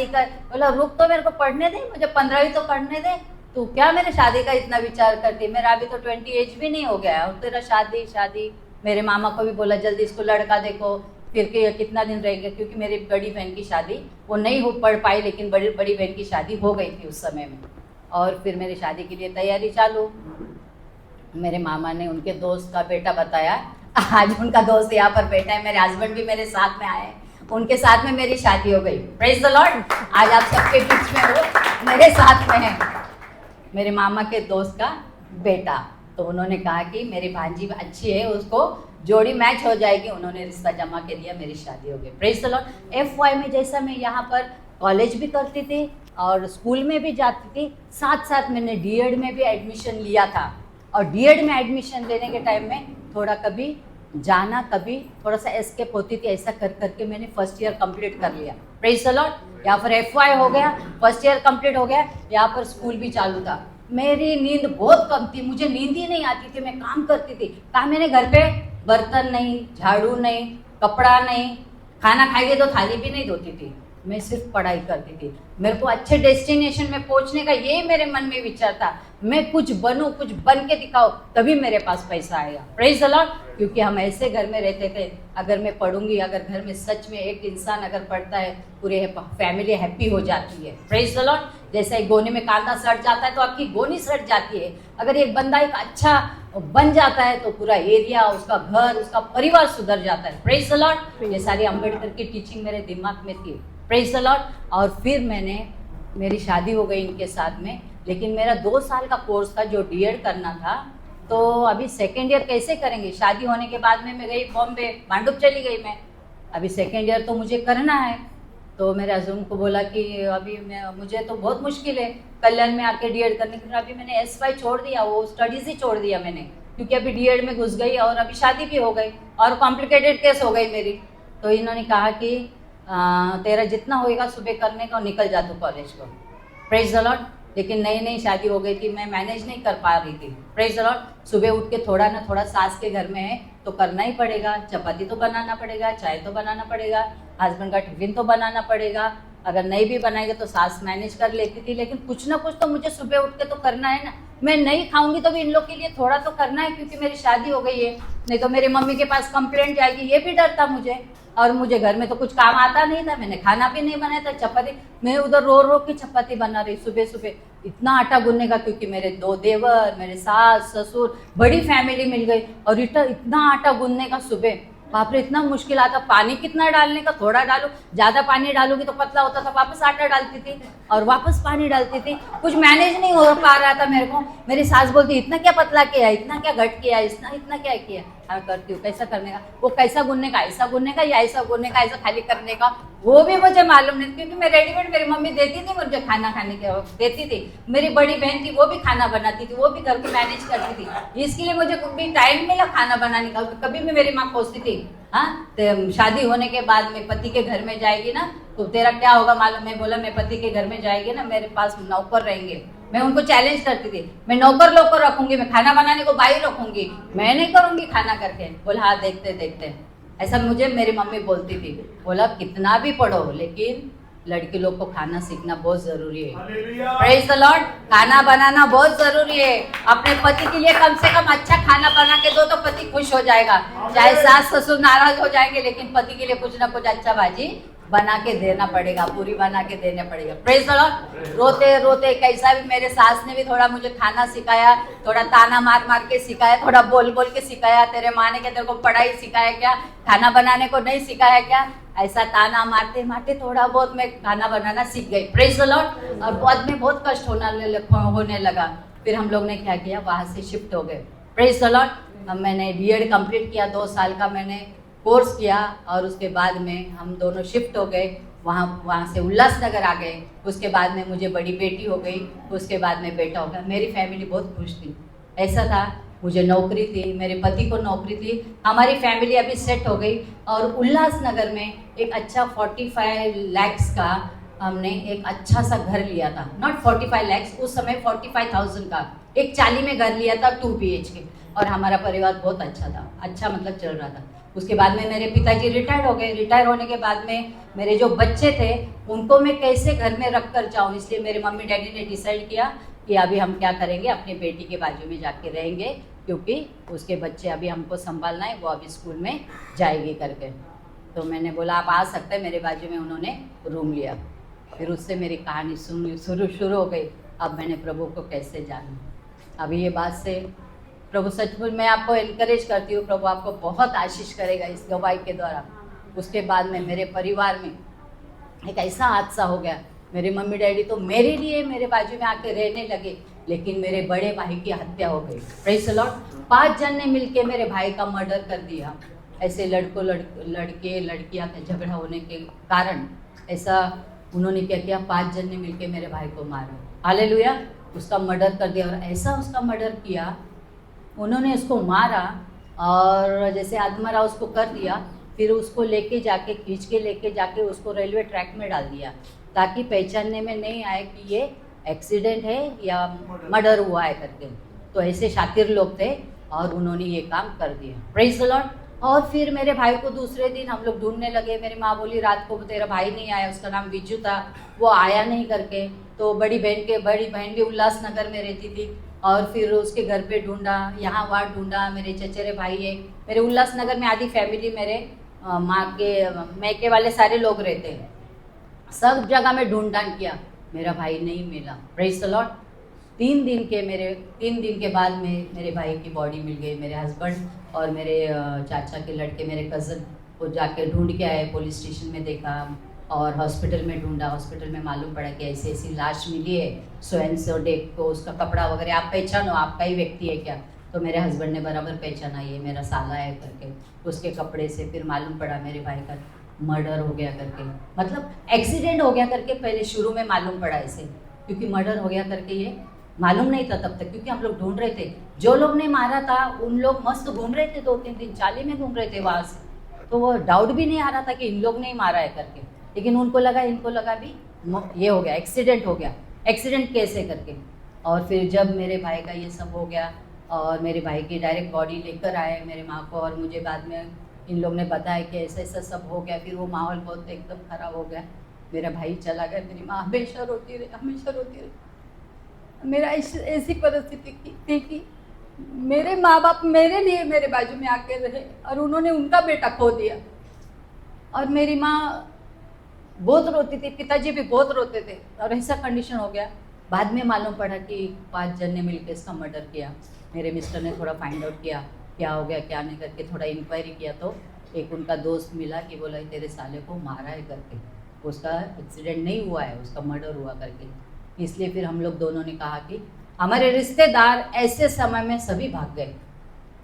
कर। बोला रुक तो, मेरे को पढ़ने दे, मुझे 15वीं तो पढ़ने दे, तू क्या मेरे शादी का इतना विचार करती, मेरा अभी तो 20 एज भी नहीं हो गया और तेरा शादी। मेरे मामा को भी बोला जल्दी इसको लड़का देखो, फिर के कितना दिन रहेंगे, क्योंकि मेरी बड़ी बहन की शादी वो नहीं हो पढ़ पाई, लेकिन बड़ी बहन की शादी हो गई थी उस समय में। और फिर मेरी शादी के लिए तैयारी चालू। मेरे मामा ने उनके दोस्त का बेटा बताया, आज उनका दोस्त यहाँ पर बैठा है, मेरे हस्बैंड भी मेरे साथ में आए, उनके साथ में मेरी शादी हो गई। Praise the Lord. आज आप सबके बीच में हो, मेरे साथ में है मेरे मामा के दोस्त का बेटा। तो उन्होंने कहा कि मेरी भांजी अच्छी है, उसको जोड़ी मैच हो जाएगी। उन्होंने रिश्ता जमा के दिया, मेरी शादी हो गई। Praise the Lord. FY में जैसा मैं यहाँ पर कॉलेज भी करती थी और स्कूल में भी जाती थी, साथ साथ मैंने DED में भी एडमिशन लिया था। और DED में एडमिशन लेने के टाइम में थोड़ा कभी जाना, कभी थोड़ा सा एस्केप होती थी, ऐसा कर करके मैंने फर्स्ट ईयर कंप्लीट कर लिया। Praise the Lord. यहाँ पर FY हो गया, फर्स्ट ईयर कंप्लीट हो गया, यहाँ पर स्कूल भी चालू था। मेरी नींद बहुत कम थी, मुझे नींद ही नहीं आती थी, मैं काम करती थी। कहा मैंने घर पे बर्तन नहीं, झाड़ू नहीं, कपड़ा नहीं, खाना खाएंगे तो थाली भी नहीं धोती थी, मैं सिर्फ पढ़ाई करती थी। मेरे को अच्छे डेस्टिनेशन में पहुंचने का ये मेरे मन में विचार था, मैं कुछ बनूं, कुछ बन के दिखाओ, तभी मेरे पास पैसा आएगा। Praise the Lord. क्योंकि हम ऐसे घर में रहते थे, अगर मैं पढ़ूंगी, अगर घर में सच में एक इंसान अगर पढ़ता है, पूरे फैमिली हैप्पी हो जाती है। Praise the Lord. जैसे एक गोनी में कांदा सड़ जाता है तो आपकी गोनी सड़ जाती है। अगर एक बंदा एक अच्छा बन जाता है तो पूरा एरिया, उसका घर, उसका परिवार सुधर जाता है। Praise the Lord. ये सारी अम्बेडकर की टीचिंग मेरे दिमाग में थी। Praise the Lord. और फिर मेरी शादी हो गई इनके साथ में, लेकिन मेरा 2 साल का कोर्स था जो DED करना था। तो अभी 2nd ईयर कैसे करेंगे, शादी होने के बाद में मैं गई बॉम्बे, मांडुप चली गई मैं। अभी 2nd ईयर तो मुझे करना है। तो मेरे हस्बैंड को बोला कि अभी मुझे तो बहुत मुश्किल है कल्याण में आके DED करने के लिए। अभी मैंने SY छोड़ दिया, वो स्टडीज़ ही छोड़ दिया मैंने, क्योंकि अभी DED में घुस गई और अभी शादी भी हो गई और कॉम्प्लिकेटेड केस हो गई मेरी। तो इन्होंने कहा कि तेरा जितना होएगा सुबह करने का, निकल जा तू कॉलेज को। Praise the Lord. लेकिन नई शादी हो गई थी, मैं मैनेज नहीं कर पा रही थी। Praise the Lord. सुबह उठ के थोड़ा ना थोड़ा, सास के घर में है तो करना ही पड़ेगा, चपाती तो बनाना पड़ेगा, चाय तो बनाना पड़ेगा, हस्बैंड का टिफिन तो बनाना पड़ेगा। अगर नहीं भी बनाएगा तो सास मैनेज कर लेती थी, लेकिन कुछ ना कुछ तो मुझे सुबह उठ के तो करना है ना। मैं नहीं खाऊंगी तो भी इन लोग के लिए थोड़ा तो करना है, क्योंकि मेरी शादी हो गई है, नहीं तो मेरी मम्मी के पास कंप्लेंट जाएगी, ये भी डर था मुझे। और मुझे घर में तो कुछ काम आता नहीं था, मैंने खाना भी नहीं बनाया था। चपाती मैं उधर रो के चपाती बना रही सुबह सुबह, इतना आटा गूंदने का, क्योंकि मेरे 2 देवर, मेरे सास ससुर, बड़ी फैमिली मिल गई और इतना आटा गूंदने का सुबह। बाप रे इतना मुश्किल आता, पानी कितना डालने का, थोड़ा डालो, ज़्यादा पानी डालूंगी तो पतला होता था, वापस आटा डालती थी और वापस पानी डालती थी, कुछ मैनेज नहीं हो पा रहा था मेरे को। मेरी सास बोलती इतना क्या पतला किया, इतना क्या घट किया, इतना क्या किया। हाँ करती हूँ, कैसा करने का, वो कैसा गुनने का, ऐसा गुनने का या ऐसा गुनने का, ऐसा खाली करने का, वो भी मुझे मालूम नहीं, क्योंकि मैं रेडीमेड मेरी मम्मी देती थी मुझे खाना खाने के, देती थी। मेरी बड़ी बहन थी वो भी खाना बनाती थी, वो भी घर को मैनेज करती थी, इसके लिए मुझे कभी टाइम मिला खाना बनाने का। कभी भी मेरी माँ पूछती थी, हाँ तो शादी होने के बाद में पति के घर में जाएगी ना तो तेरा क्या होगा मालूम। मैं बोला मैं पति के घर में जाएगी ना मेरे पास नौकर रहेंगे। मैं उनको चैलेंज करती थी, मैं नौकर लोकर रखूंगी, मैं खाना बनाने को बाई रखूंगी, मैं नहीं करूंगी खाना करके। बोला हाँ देखते देखते, ऐसा मुझे मेरी मम्मी बोलती थी। बोला कितना भी पढ़ो लेकिन लड़की लोग को खाना सीखना बहुत जरूरी है। प्रेज द लॉर्ड, खाना बनाना बहुत जरूरी है। अपने पति के लिए कम से कम अच्छा खाना बना के दो तो पति खुश हो जाएगा। चाहे सास ससुर नाराज हो जाएंगे लेकिन पति के लिए कुछ ना कुछ अच्छा भाजी बना के देना पड़ेगा, पूरी बना के देना पड़ेगा। Praise the Lord. रोते रोते कैसा भी मेरे सास ने भी थोड़ा मुझे खाना सिखाया, थोड़ा ताना मार मार के सिखाया, थोड़ा बोल बोल के सिखाया। तेरे माँ ने क्या तेरे को पढ़ाई सिखाया क्या, खाना बनाने को नहीं सिखाया क्या, ऐसा ताना मारते मारते थोड़ा बहुत मैं खाना बनाना सीख गई। Praise the Lord. और बाद में बहुत कष्ट होने लगा। फिर हम लोग ने क्या किया, वहाँ से शिफ्ट हो गए। Praise the Lord. मैंने बीएड कंप्लीट किया, 2 साल का मैंने कोर्स किया और उसके बाद में हम दोनों शिफ्ट हो गए। वहाँ से उल्लासनगर आ गए। उसके बाद में मुझे बड़ी बेटी हो गई, उसके बाद में बेटा हो गया। मेरी फैमिली बहुत खुश थी। ऐसा था मुझे नौकरी थी, मेरे पति को नौकरी थी, हमारी फैमिली अभी सेट हो गई। और उल्लासनगर में एक अच्छा 45 लाख का हमने एक अच्छा सा घर लिया था। नॉट 45 लाख, उस समय 45,000 का एक चाली में घर लिया था 2 BHK। और हमारा परिवार बहुत अच्छा था, अच्छा मतलब चल रहा था। उसके बाद में मेरे पिताजी रिटायर्ड हो गए। रिटायर होने के बाद में मेरे जो बच्चे थे उनको मैं कैसे घर में रख कर जाऊँ, इसलिए मेरे मम्मी डैडी ने डिसाइड किया कि अभी हम क्या करेंगे, अपनी बेटी के बाजू में जाके रहेंगे, क्योंकि उसके बच्चे अभी हमको संभालना है, वो अभी स्कूल में जाएगी करके। तो मैंने बोला आप आ सकते हैं, मेरे बाजू में उन्होंने रूम लिया। फिर उससे मेरी कहानी शुरू हो गई। अब मैंने प्रभु को कैसे जाना। अभी ये बात से प्रभु सचमुच मैं आपको इनकरेज करती हूँ, प्रभु आपको बहुत आशीष करेगा इस गवाही के द्वारा। उसके बाद में मेरे परिवार में एक ऐसा हादसा हो गया, मेरे मम्मी डैडी तो मेरे लिए मेरे बाजू में आके रहने लगे, लेकिन मेरे बड़े भाई की हत्या हो गई। Praise the Lord. 5 जन ने मिलके मेरे भाई का मर्डर कर दिया। ऐसे लड़के लड़कियां का झगड़ा होने के कारण ऐसा उन्होंने क्या किया, 5 जन ने मिलके मेरे भाई को मारा। हालेलुया। उसका मर्डर कर दिया। और ऐसा उसका मर्डर किया, उन्होंने उसको मारा और जैसे आदमरा उसको कर दिया, फिर उसको लेके जाके खींच के लेके जाके उसको रेलवे ट्रैक में डाल दिया, ताकि पहचानने में नहीं आए कि ये एक्सीडेंट है या मर्डर हुआ है करके। तो ऐसे शातिर लोग थे और उन्होंने ये काम कर दिया। Praise the Lord. और फिर मेरे भाई को दूसरे दिन हम लोग ढूंढने लगे। मेरी माँ बोली रात को तेरा भाई नहीं आया, उसका नाम बिजू था, वो आया नहीं करके। तो बड़ी बहन भी उल्लासनगर में रहती थी और फिर उसके घर पे ढूंढा, यहाँ वहाँ ढूंढा। मेरे चचेरे भाई है, मेरे उल्लासनगर में आधी फैमिली मेरे माँ के मैके वाले सारे लोग रहते हैं। सब जगह में ढूंढ ढांड किया, मेरा भाई नहीं मिला। Praise the Lord. 3 दिन के बाद में मेरे भाई की बॉडी मिल गई। मेरे हस्बैंड और मेरे चाचा के लड़के, मेरे कज़न, वो जाके ढूंढ के आए। पुलिस स्टेशन में देखा और हॉस्पिटल में ढूंढा। हॉस्पिटल में मालूम पड़ा कि ऐसी ऐसी लाश मिली है, सो एंड सो डेट को। उसका कपड़ा वगैरह आप पहचानो, आपका ही व्यक्ति है क्या? तो मेरे हस्बैंड ने बराबर पहचाना, ये मेरा साला है करके। उसके कपड़े से फिर मालूम पड़ा मेरे भाई का मर्डर हो गया करके, मतलब एक्सीडेंट हो गया करके पहले शुरू में मालूम पड़ा ऐसे, क्योंकि मर्डर हो गया करके ये मालूम नहीं था तब तक, क्योंकि हम लोग ढूंढ रहे थे। जो लोग ने मारा था उन लोग मस्त घूम रहे थे, 2-3 दिन चाली में घूम रहे थे वहाँ से। तो वो डाउट भी नहीं आ रहा था कि इन लोग ने ही मारा है करके, लेकिन इनको लगा भी ये हो गया, एक्सीडेंट हो गया, एक्सीडेंट कैसे करके। और फिर जब मेरे भाई का ये सब हो गया और मेरे भाई की डायरेक्ट बॉडी लेकर आए मेरे माँ को, और मुझे बाद में इन लोग ने बताया कि ऐसा ऐसा सब हो गया। फिर वो माहौल बहुत एकदम ख़राब हो गया। मेरा भाई चला गया, मेरी माँ हमेशा रोती रही। मेरा ऐसी परिस्थिति थी कि मेरे माँ बाप मेरे लिए मेरे बाजू में आके रहे और उन्होंने उनका बेटा खो दिया। और मेरी माँ बहुत रोती थी, पिताजी भी बहुत रोते थे, और ऐसा कंडीशन हो गया। बाद में मालूम पड़ा कि 5 जन ने मिलकर इसका मर्डर किया। मेरे मिस्टर ने थोड़ा फाइंड आउट किया क्या हो गया क्या नहीं करके, थोड़ा इंक्वायरी किया तो एक उनका दोस्त मिला कि बोला तेरे साले को मारा है करके, उसका एक्सीडेंट नहीं हुआ है, उसका मर्डर हुआ करके। इसलिए फिर हम लोग दोनों ने कहा कि हमारे रिश्तेदार ऐसे समय में सभी भाग गए।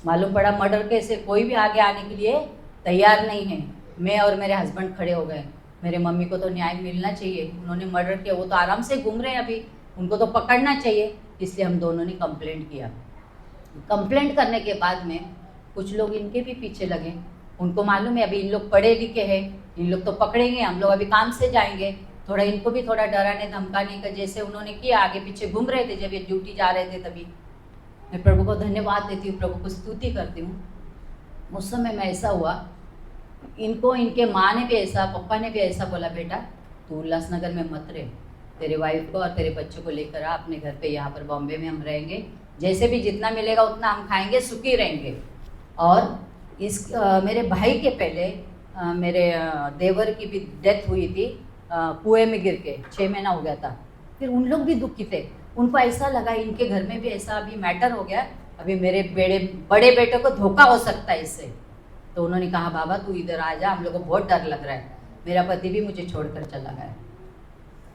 मालूम पड़ा मर्डर केस से कोई भी आगे आने के लिए तैयार नहीं है। मैं और मेरे हस्बैंड खड़े हो गए, मेरे मम्मी को तो न्याय मिलना चाहिए, उन्होंने मर्डर किया, वो तो आराम से घूम रहे हैं अभी, उनको तो पकड़ना चाहिए। इसलिए हम दोनों ने कंप्लेंट किया। कंप्लेंट करने के बाद में कुछ लोग इनके भी पीछे लगे, उनको मालूम है अभी इन लोग पढ़े लिखे हैं, इन लोग तो पकड़ेंगे, हम लोग अभी काम से जाएंगे, थोड़ा इनको भी थोड़ा डराने धमकाने का जैसे उन्होंने किया, आगे पीछे घूम रहे थे जब ये ड्यूटी जा रहे थे। तभी मैं प्रभु को धन्यवाद देती हूँ, प्रभु को स्तुति करती हूँ। उस समय में ऐसा हुआ, इनको इनके माँ ने भी ऐसा, पप्पा ने भी ऐसा बोला, बेटा तू उल्लासनगर में मत रहे, तेरे वाइफ को और तेरे बच्चों को लेकर आ अपने घर पे, यहाँ पर बॉम्बे में हम रहेंगे, जैसे भी जितना मिलेगा उतना हम खाएंगे, सुखी रहेंगे। और इस मेरे भाई के पहले मेरे देवर की भी डेथ हुई थी कुएं में गिर के, 6 महीना हो गया था। फिर उन लोग भी दुखी थे, उनको ऐसा लगा इनके घर में भी ऐसा अभी मैटर हो गया, अभी मेरे बड़े बेटे को धोखा हो सकता है इससे। तो उन्होंने कहा बाबा तू इधर आ जा, हम लोग को बहुत डर लग रहा है। मेरा पति भी मुझे छोड़कर चला गया,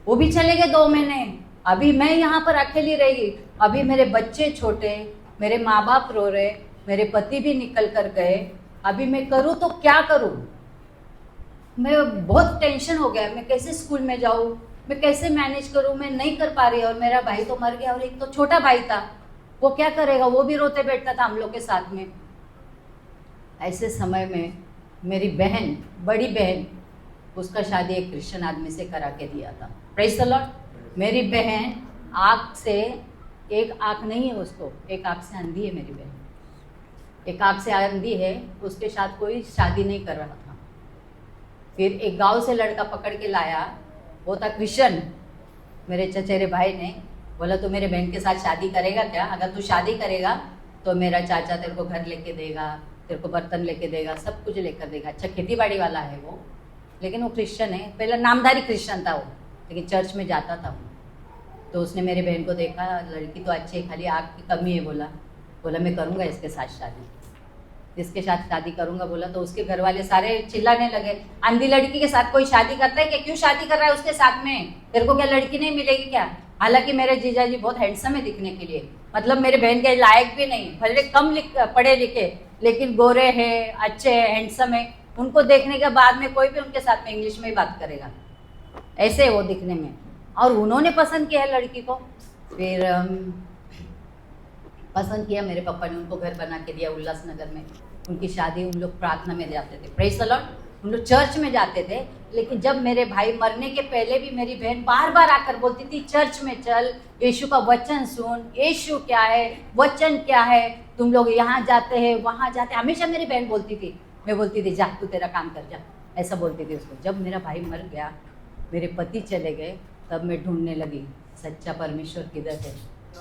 वो भी चले गए 2 महीने। अभी मैं यहाँ पर अकेली रही, अभी मेरे बच्चे छोटे, मेरे माँ बाप रो रहे, मेरे पति भी निकल कर गए, अभी मैं करूँ तो क्या करूँ। मैं बहुत टेंशन हो गया, मैं कैसे स्कूल में जाऊँ, मैं कैसे मैनेज करूँ, मैं नहीं कर पा रही। और मेरा भाई तो मर गया और एक तो छोटा भाई था, वो क्या करेगा, वो भी रोते बैठता था हम लोग के साथ में। ऐसे समय में मेरी बहन, बड़ी बहन, उसका शादी एक क्रिश्चियन आदमी से करा के दिया था। Praise the Lord. मेरी बहन आँख से, एक आँख नहीं है उसको, एक आँख से अंधी है मेरी बहन, एक आँख से अंधी है, उसके साथ कोई शादी नहीं कर रहा था। फिर एक गांव से लड़का पकड़ के लाया, वो था क्रिश्चियन। मेरे चचेरे भाई ने बोला तू मेरे बहन के साथ शादी करेगा क्या, अगर तू शादी करेगा तो मेरा चाचा तेरे को घर लेके देगा, तेरे को बर्तन लेके देगा, सब कुछ लेकर देगा। अच्छा खेती बाड़ी वाला है वो, लेकिन वो क्रिश्चियन है, पहला नामधारी क्रिश्चियन था वो, लेकिन चर्च में जाता था वो। तो उसने मेरे बहन को देखा, लड़की तो अच्छी है, खाली आँख की कमी है, बोला मैं करूँगा इसके साथ शादी, जिसके साथ शादी करूँगा बोला। तो उसके घर वाले सारे चिल्लाने लगे, अंधी लड़की के साथ कोई शादी करता है क्या, क्यों शादी कर रहा है उसके साथ में, तेरे को क्या लड़की नहीं मिलेगी क्या। हालांकि मेरे जीजा जी बहुत हैंडसम है दिखने के लिए, मतलब मेरे बहन के लायक भी नहीं, भले कम पढ़े लिखे, लेकिन गोरे हैं, अच्छे हैं, हैंडसम है। उनको देखने के बाद में कोई भी उनके साथ में इंग्लिश में ही बात करेगा, ऐसे वो दिखने में। और उन्होंने पसंद किया लड़की को, फिर पसंद किया, मेरे पापा ने उनको घर बना के दिया उल्लासनगर में। उनकी शादी, उन लोग प्रार्थना में जाते थे, प्रेज़ द लॉर्ड, उन लोग चर्च में जाते थे। लेकिन जब मेरे भाई मरने के पहले भी मेरी बहन बार बार आकर बोलती थी चर्च में चल, यीशु का वचन सुन, यीशु क्या है, वचन क्या है, तुम लोग यहाँ जाते हैं वहाँ जाते, हमेशा मेरी बहन बोलती थी। मैं बोलती थी जा तू तेरा काम कर जा, ऐसा बोलती थी उसको। जब मेरा भाई मर गया, मेरे पति चले गए, तब मैं ढूंढने लगी सच्चा परमेश्वर किधर है,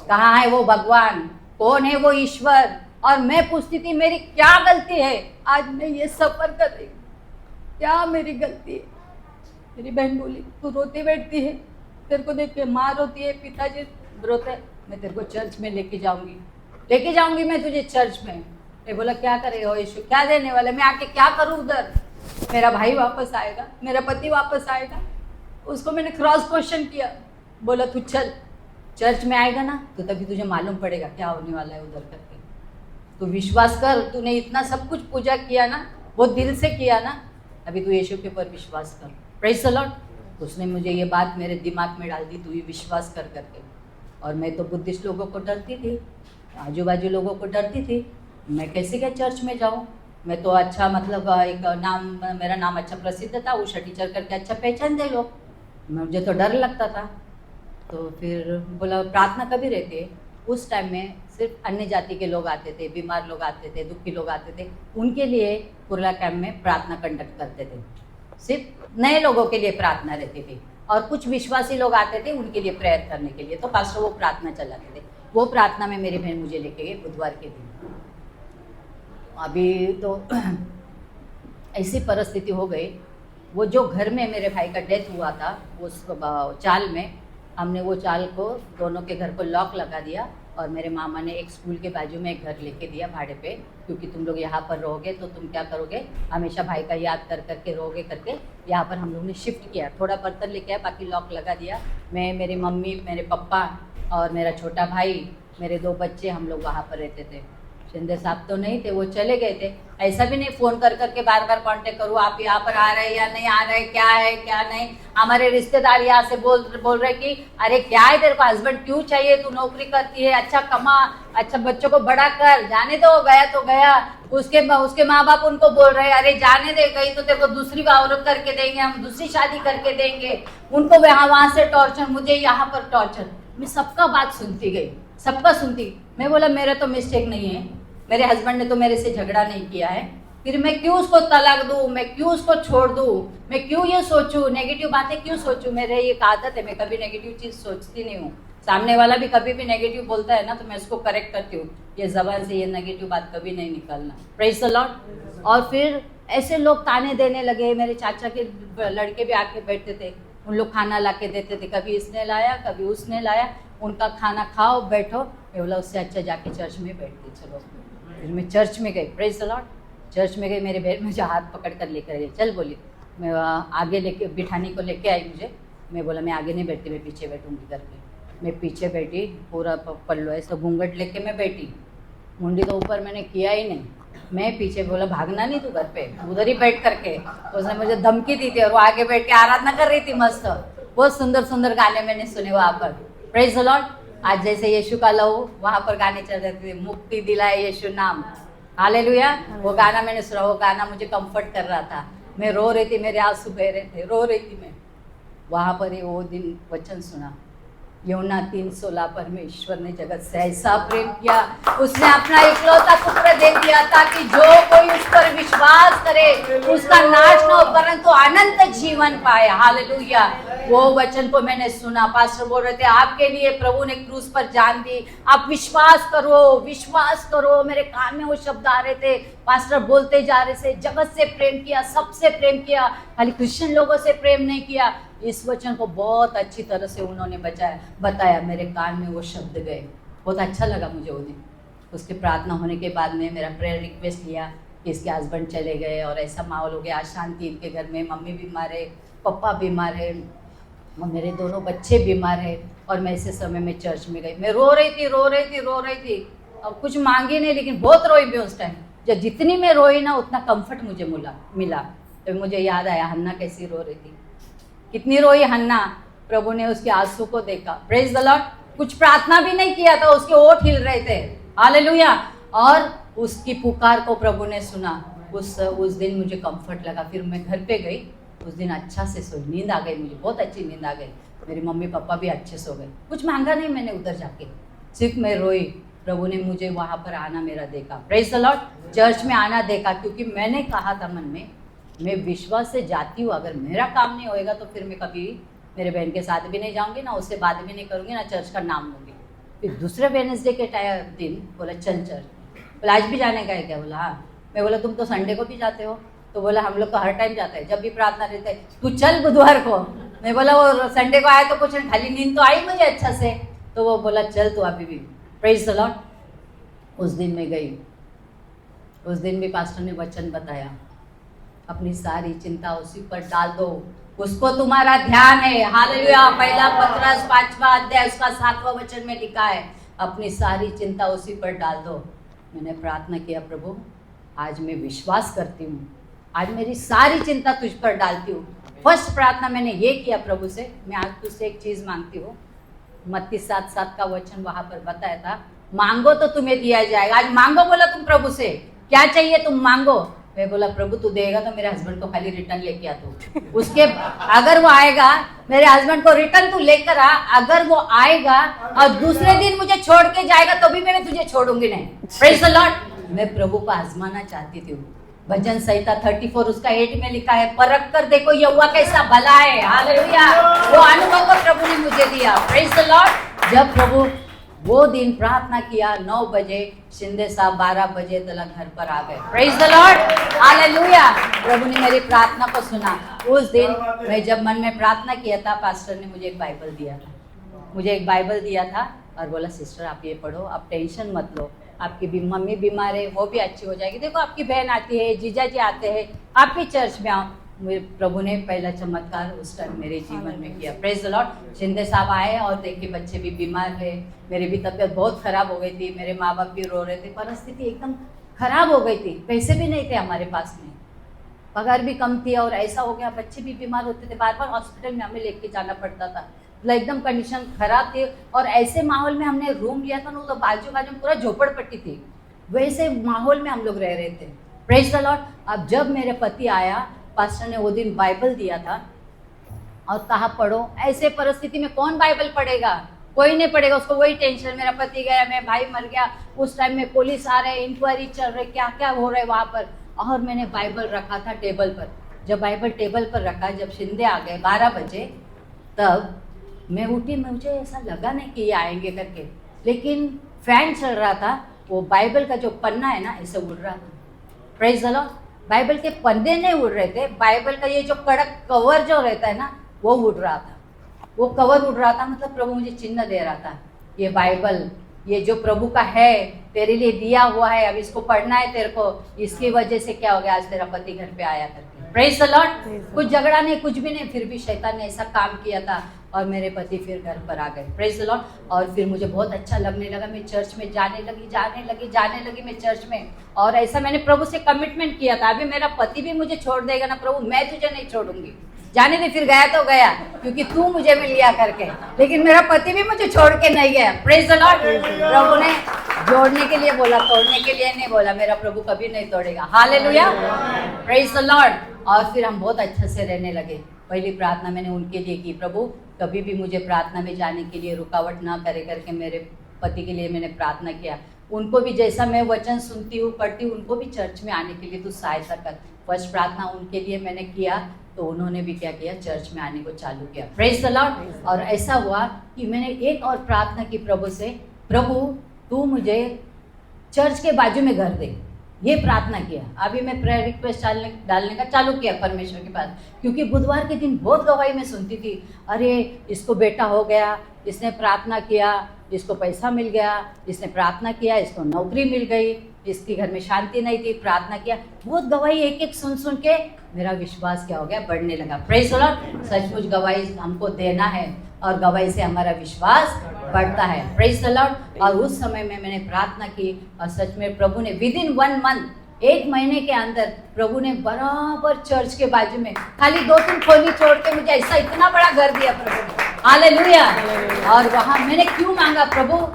कहाँ है वो भगवान, कौन है वो ईश्वर। और मैं पूछती थी मेरी क्या गलती है, आज मैं ये सफर कर रही हूँ, क्या मेरी गलती है। मेरी बहन बोली तू रोती बैठती है, तेरे को देख के माँ रोती है, पिताजी रोते, मैं तेरे को चर्च में लेके जाऊंगी मैं तुझे चर्च में। मैं बोला क्या करे हो यीशु, क्या देने वाले, मैं आके क्या करूँ उधर, मेरा भाई वापस आएगा, मेरा पति वापस आएगा। उसको मैंने क्रॉस क्वेश्चन किया, बोला तू चल, चर्च में आएगा ना तो तभी तुझे मालूम पड़ेगा क्या होने वाला है उधर करके। तू विश्वास कर, तूने इतना सब कुछ पूजा किया ना, वो दिल से किया ना, अभी तू यीशु के ऊपर विश्वास कर। Praise the Lord. उसने मुझे ये बात मेरे दिमाग में डाल दी, तू ये विश्वास कर करके। और मैं तो बुद्धिस्ट लोगों को डरती थी, आजू बाजू लोगों को डरती थी, मैं कैसे क्या चर्च में जाऊँ। मैं तो अच्छा मतलब एक नाम, मेरा नाम अच्छा प्रसिद्ध था, उषा टीचर करके अच्छा पहचान दे लोग, मुझे तो डर लगता था। तो फिर बोला प्रार्थना कभी रहती है। उस टाइम में सिर्फ अन्य जाति के लोग आते थे, बीमार लोग आते थे, दुखी लोग आते थे, उनके लिए कुर्ला कैंप में प्रार्थना कंडक्ट करते थे। सिर्फ नए लोगों के लिए प्रार्थना रहती थी, और कुछ विश्वासी लोग आते थे उनके लिए प्रेयर करने के लिए, तो पास्टर वो प्रार्थना चलाते थे। वो प्रार्थना में मेरी बहन मुझे लेके गई बुधवार के दिन। अभी तो ऐसी परिस्थिति हो गई, वो जो घर में मेरे भाई का डेथ हुआ था, उस चाल में हमने वो चाल को, दोनों के घर को लॉक लगा दिया और मेरे मामा ने एक स्कूल के बाजू में एक घर लेके दिया भाड़े पे, क्योंकि तुम लोग यहाँ पर रहोगे तो तुम क्या करोगे, हमेशा भाई का याद कर करके रहोगे करके यहाँ पर हम लोग ने शिफ्ट किया। थोड़ा बर्तन लेके आया, बाकी लॉक लगा दिया। मैं, मेरी मम्मी, मेरे पापा और मेरा छोटा भाई, मेरे 2 बच्चे, हम लोग वहाँ पर रहते थे। शिंदे साहब तो नहीं थे, वो चले गए थे। ऐसा भी नहीं फ़ोन कर करके बार बार कांटेक्ट करूँ आप यहाँ पर आ रहे हैं या नहीं आ रहे, क्या है क्या नहीं। हमारे रिश्तेदार यहाँ से बोल रहे कि अरे क्या है तेरे को हस्बैंड क्यों चाहिए, तू नौकरी करती है, अच्छा कमा, अच्छा बच्चों को बड़ा कर, जाने दो, गया तो गया। उसके माँ बाप उनको बोल रहे अरे जाने दे, गई तो तेरे को दूसरी औरत करके देंगे, हम दूसरी शादी करके देंगे। उनको वहाँ से टॉर्चर, मुझे यहाँ पर टॉर्चर। मैं सबका बात सुनती गई, सबका सुनती। मैं बोला मेरा तो मिस्टेक नहीं है, मेरे हस्बैंड ने तो मेरे से झगड़ा नहीं किया है, फिर मैं क्यों उसको तलाक दूँ, मैं क्यों उसको छोड़ दूँ, मैं क्यों ये सोचूं, नेगेटिव बातें क्यों सोचूं। मेरे एक आदत है, मैं कभी नेगेटिव चीज़ सोचती नहीं हूँ। सामने वाला भी कभी भी नेगेटिव बोलता है ना तो मैं उसको करेक्ट करती हूँ, ये ज़बान से ये नेगेटिव बात कभी नहीं निकालना। Praise the Lord. और फिर ऐसे लोग ताने देने लगे। मेरे चाचा के लड़के भी आके बैठते थे, उन लोग खाना ला के देते थे, कभी इसने लाया कभी उसने लाया, उनका खाना खाओ बैठो। मैं बोला उससे अच्छा जाके चर्च में बैठती, चलो। फिर मैं चर्च में गई, प्रेज़ द लॉर्ड। चर्च में गई, मेरे बहन मुझे हाथ पकड़ कर लेकर गई, चल बोली। मैं आगे लेके बिठाने को लेके आई मुझे। मैं बोला मैं आगे नहीं बैठती, मैं पीछे बैठूंगी करके। मैं पीछे बैठी, पूरा पल्लो ऐसा घूंघट लेके मैं बैठी, मुंडी तो ऊपर मैंने किया ही नहीं। मैं पीछे, बोला भागना नहीं तू घर पे, उधर ही बैठ करके। उसने मुझे धमकी दी थी और वो आगे बैठ के आराधना कर रही थी मस्त। बहुत सुंदर सुंदर गाने मैंने सुने वहाँ पर, प्रेज़ द लॉर्ड। आज जैसे यीशु का लहू वहाँ पर गाने चल रहे थे, मुक्ति दिलाए यीशु नाम, हालेलुया। वो गाना मैंने सुना, वो गाना मुझे कंफर्ट कर रहा था। मैं रो रही थी, मेरे आंसू बह रहे थे, रो रही थी मैं। वहाँ पर ही वो दिन वचन सुना, यूहन्ना 3:16, परमेश्वर ने जगत से ऐसा प्रेम किया, उसने अपना इकलौता पुत्र दे दिया ताकि जो कोई उस पर विश्वास करे उसका नाश न हो परंतु अनंत जीवन पाए। हालेलुया। वो वचन को मैंने सुना, पास्टर बोल रहे थे आपके लिए प्रभु ने क्रूस पर जान दी, आप विश्वास करो, विश्वास करो। मेरे कान में वो शब्द आ रहे थे, पास्टर बोलते जा रहे थे, जगत से प्रेम किया, सबसे प्रेम किया, खाली क्रिश्चियन लोगों से प्रेम नहीं किया। इस वचन को बहुत अच्छी तरह से उन्होंने बताया, मेरे कान में वो शब्द गए, बहुत अच्छा लगा मुझे वो दिन। उसके प्रार्थना होने के बाद में मेरा प्रेयर रिक्वेस्ट लिया कि इसके हस्बैंड चले गए और ऐसा माहौल हो गया, अशांति इनके घर में, मम्मी बीमार है, पापा बीमार है और मेरे दोनों बच्चे बीमार है। और मैं ऐसे समय में चर्च में गई, मैं रो रही थी, रो रही थी, रो रही थी। अब कुछ मांगी नहीं लेकिन बहुत रोई भी उस टाइम। जब जितनी मैं रोई ना उतना कंफर्ट मुझे मिला। तो मुझे याद आया हन्ना कैसी रो रही थी, कितनी रोई हन्ना, प्रभु ने उसके आंसू को देखा, प्रेज द लॉर्ड। कुछ प्रार्थना भी नहीं किया था, उसके ओठ हिल रहे थे, हालेलुया। और उसकी पुकार को प्रभु ने सुना। उस दिन मुझे कंफर्ट लगा। फिर मैं घर पे गई, उस दिन अच्छा से सोई, नींद आ गई मुझे, बहुत अच्छी नींद आ गई। मेरी मम्मी पापा भी अच्छे सो गए, कुछ मांगा नहीं मैंने उधर जाके, सिर्फ मैं रोई। प्रभु ने मुझे वहाँ पर आना मेरा देखा, प्रेज द लॉर्ड। चर्च में आना देखा, क्योंकि मैंने कहा था मन में मैं विश्वास से जाती हूँ, अगर मेरा काम नहीं होएगा तो फिर मैं कभी मेरे बहन के साथ भी नहीं जाऊँगी, ना उससे बात भी नहीं करूँगी, ना चर्च का नाम लूँगी। फिर दूसरे वेडनेसडे के दिन बोला चल चर्च, बोला आज भी जाने का है क्या? बोला हाँ। मैं बोला तुम तो संडे को भी जाते हो? तो बोला हम लोग तो हर टाइम जाते हैं, जब भी प्रार्थना रहते हैं, तू चल बुधवार को। मैं बोला वो संडे को आया तो कुछ नहीं, खाली नींद तो आई मुझे अच्छा से। तो वो बोला चल तू अभी भी, प्रेज द लॉर्ड। उस दिन मैं गई, उस दिन भी पास्टर ने वचन बताया, अपनी सारी चिंता उसी पर डाल दो, उसको तुम्हारा ध्यान है, हालेलुया। पहला पतरस 5वां अध्याय उसका 7वां वचन में लिखा है, अपनी सारी चिंता उसी पर डाल दो। मैंने प्रार्थना किया, प्रभु आज मैं विश्वास करती हूँ, आज मेरी सारी चिंता तुझ पर डालती हूँ। फर्स्ट प्रार्थना मैंने ये किया प्रभु से, मैं आज तुझसे एक चीज़ मांगती हूँ। मत्ती 7:7 का वचन वहाँ पर बताया था, मांगो तो तुम्हें दिया जाएगा। आज मांगो बोला तुम प्रभु से, क्या चाहिए तुम मांगो। मैं बोला प्रभु तू देगा तो मेरे हस्बैंड को खाली रिटर्न लेके आ तू, उसके अगर वो आएगा मेरे हस्बैंड को रिटर्न तू लेकर आ, अगर वो आएगा और दूसरे दिन मुझे छोड़ के जाएगा तो भी मैं तुझे छोड़ूंगी नहीं। Praise the Lord. मैं प्रभु को आजमाना चाहती थी। भजन संहिता 34 उसका 8 में लिखा है, परख कर देखो यहोवा कैसा भला है, हालेलुया। वो अनुभव को प्रभु ने मुझे दिया, प्रेज द लॉर्ड। जब प्रभु वो दिन प्रार्थना किया 9 बजे, शिंदे साहब 12 बजे तक घर पर आ गए, प्रेज द लॉर्ड, हालेलुया। प्रभु ने मेरी प्रार्थना को सुना। उस दिन मैं जब मन में प्रार्थना किया था, पास्टर ने मुझे एक बाइबल दिया था, मुझे एक बाइबल दिया था और बोला सिस्टर आप ये पढ़ो, आप टेंशन मत लो, आपकी भी मम्मी बीमार है वो भी अच्छी हो जाएगी, देखो आपकी बहन आती है, जीजा जी आते हैं, आप भी चर्च में आओ। मेरे प्रभु ने पहला चमत्कार उस टाइम मेरे जीवन में किया। Praise the Lord. शिंदे साहब आए और देखिए बच्चे भी बीमार है, मेरी भी तबीयत बहुत खराब हो गई थी, मेरे माँ बाप भी रो रहे थे, परिस्थिति एकदम खराब हो गई थी, पैसे भी नहीं थे हमारे पास में, पगार भी कम थी और ऐसा हो गया, बच्चे भी बीमार होते थे, बार बार हॉस्पिटल में हमें लेके जाना पड़ता था, मतलब एकदम कंडीशन खराब थी। और ऐसे माहौल में हमने रूम लिया था ना, तो बाजू बाजू में पूरा झोपड़पट्टी थी, वैसे माहौल में हम लोग रह रहे थे। Praise the Lord. अब जब मेरे पति आया, पास्टर ने वो दिन बाइबल दिया था और कहा पढ़ो। ऐसे परिस्थिति में कौन बाइबल पढ़ेगा, कोई नहीं पढ़ेगा, उसको वही टेंशन, मेरा पति गया, मेरा भाई मर गया, उस टाइम में पुलिस आ रहे, इंक्वायरी चल रही, क्या क्या हो रहा है वहाँ पर। और मैंने बाइबल रखा था टेबल पर, जब बाइबल टेबल पर रखा, जब शिंदे आ गए 12 बजे, तब मैं उठी, मुझे ऐसा लगा नहीं कि ये आएंगे करके, लेकिन फैन चल रहा था, वो बाइबल का जो पन्ना है ना ऐसे उड़ रहा था। Praise the Lord. बाइबल के पन्ने नहीं उड़ रहे थे, बाइबल का ये जो कड़क कवर जो रहता है ना वो उड़ रहा था, वो कवर उड़ रहा था, मतलब प्रभु मुझे चिन्ह दे रहा था, ये बाइबल ये जो प्रभु का है तेरे लिए दिया हुआ है, अब इसको पढ़ना है तेरे को, इसकी वजह से क्या हो गया, आज तेरा पति घर पे आया करके। Praise the Lord. कुछ झगड़ा नहीं, कुछ भी नहीं, फिर भी शैतान ने ऐसा काम किया था और मेरे पति फिर घर पर आ गए। Praise the Lord. और फिर मुझे बहुत अच्छा लगने लगा, मैं चर्च में जाने लगी मैं चर्च में। और ऐसा मैंने प्रभु से कमिटमेंट किया था, अभी मेरा पति भी मुझे छोड़ देगा ना प्रभु, मैं तुझे नहीं छोड़ूंगी, जाने दे, फिर गया तो गया क्योंकि तू मुझे मिल लिया करके, लेकिन मेरा पति भी मुझे छोड़ के नहीं गया। Praise the Lord. प्रभु ने जोड़ने के लिए बोला, तोड़ने के लिए नहीं बोला, मेरा प्रभु कभी नहीं तोड़ेगा। हालेलुया। Praise the Lord. और फिर हम बहुत अच्छे से रहने लगे। पहली प्रार्थना मैंने उनके लिए की, प्रभु कभी भी मुझे प्रार्थना में जाने के लिए रुकावट ना करे करके मेरे पति के लिए मैंने प्रार्थना किया। उनको भी जैसा मैं वचन सुनती हूँ पढ़ती हूँ, उनको भी चर्च में आने के लिए तू सहायता कर। फर्स्ट प्रार्थना उनके लिए मैंने किया तो उन्होंने भी क्या किया, चर्च में आने को चालू किया। Praise the Lord. और ऐसा हुआ कि मैंने एक और प्रार्थना की प्रभु से, प्रभु तू मुझे चर्च के बाजू में घर दे, ये प्रार्थना किया। अभी मैं प्रेयर रिक्वेस्ट डालने का चालू किया परमेश्वर के पास, क्योंकि बुधवार के दिन बहुत गवाही में सुनती थी, अरे इसको बेटा हो गया, इसने प्रार्थना किया, इसको पैसा मिल गया, इसने प्रार्थना किया, इसको नौकरी मिल गई, इसके घर में शांति नहीं थी, प्रार्थना किया। बहुत गवाही एक एक सुन सुन के मेरा विश्वास क्या हो गया, बढ़ने लगा। Praise the Lord. सचमुच गवाही हमको देना है और गवाही से हमारा विश्वास बढ़ता है। Praise the Lord. और उस समय में मैंने प्रार्थना की और सच में प्रभु ने विदिन 1 मंथ, 1 महीने के अंदर प्रभु ने बराबर चर्च के बाजू में खाली 2-3 खोली छोड़ के मुझे ऐसा इतना बड़ा घर दिया प्रभु ने। हालेलुया। और वहाँ मैंने क्यों मांगा, प्रभु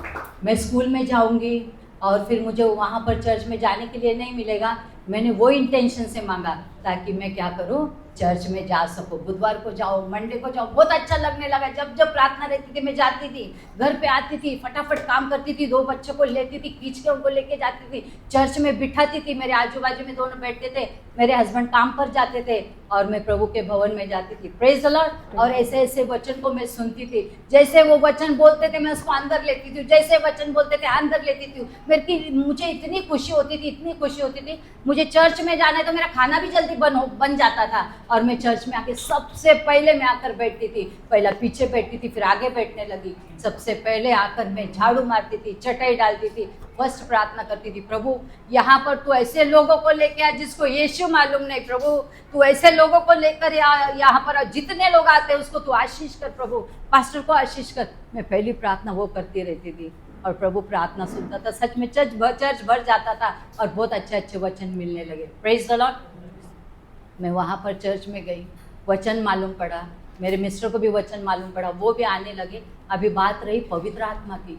मैं स्कूल में जाऊंगी और फिर मुझे वहाँ पर चर्च में जाने के लिए नहीं मिलेगा, मैंने वो इंटेंशन से मांगा ताकि मैं क्या करूँ, चर्च में जा सकूँ, बुधवार को जाओ, मंडे को जाओ। बहुत अच्छा लगने लगा। जब जब प्रार्थना रहती थी मैं जाती थी, घर पे आती थी, फटाफट काम करती थी, 2 बच्चों को लेती थी, खींच के उनको लेके जाती थी, चर्च में बिठाती थी, मेरे आजू बाजू में दोनों बैठते थे, मेरे हस्बैंड काम पर जाते थे और मैं प्रभु के भवन में जाती थी। Praise the Lord. और ऐसे ऐसे वचन को मैं सुनती थी, जैसे वो वचन बोलते थे मैं उसको अंदर लेती थी, जैसे वचन बोलते थे अंदर लेती थी। मुझे इतनी खुशी होती थी, इतनी खुशी होती थी। मुझे चर्च में जाना है तो मेरा खाना भी जल्दी बन जाता था और मैं चर्च में आके सबसे पहले मैं आकर बैठती थी। पहला पीछे बैठती थी, फिर आगे बैठने लगी। सबसे पहले आकर मैं झाड़ू मारती थी, चटाई डालती थी, फर्स्ट प्रार्थना करती थी, प्रभु यहाँ पर तू ऐसे लोगों को लेके आ जिसको यीशु मालूम नहीं, प्रभु तू ऐसे लोगों को लेकर यहाँ पर जितने लोग आते हैं उसको तू आशीष कर, प्रभु पास्टर को आशीष कर। मैं पहली प्रार्थना वो करती रहती थी और प्रभु प्रार्थना सुनता था। सच में चर्च भर जाता था और बहुत अच्छे अच्छे वचन मिलने लगे। Praise the Lord. मैं वहाँ पर चर्च में गई, वचन मालूम पड़ा, मेरे मिस्टर को भी वचन मालूम पड़ा, वो भी आने लगे। अभी बात रही पवित्र आत्मा की।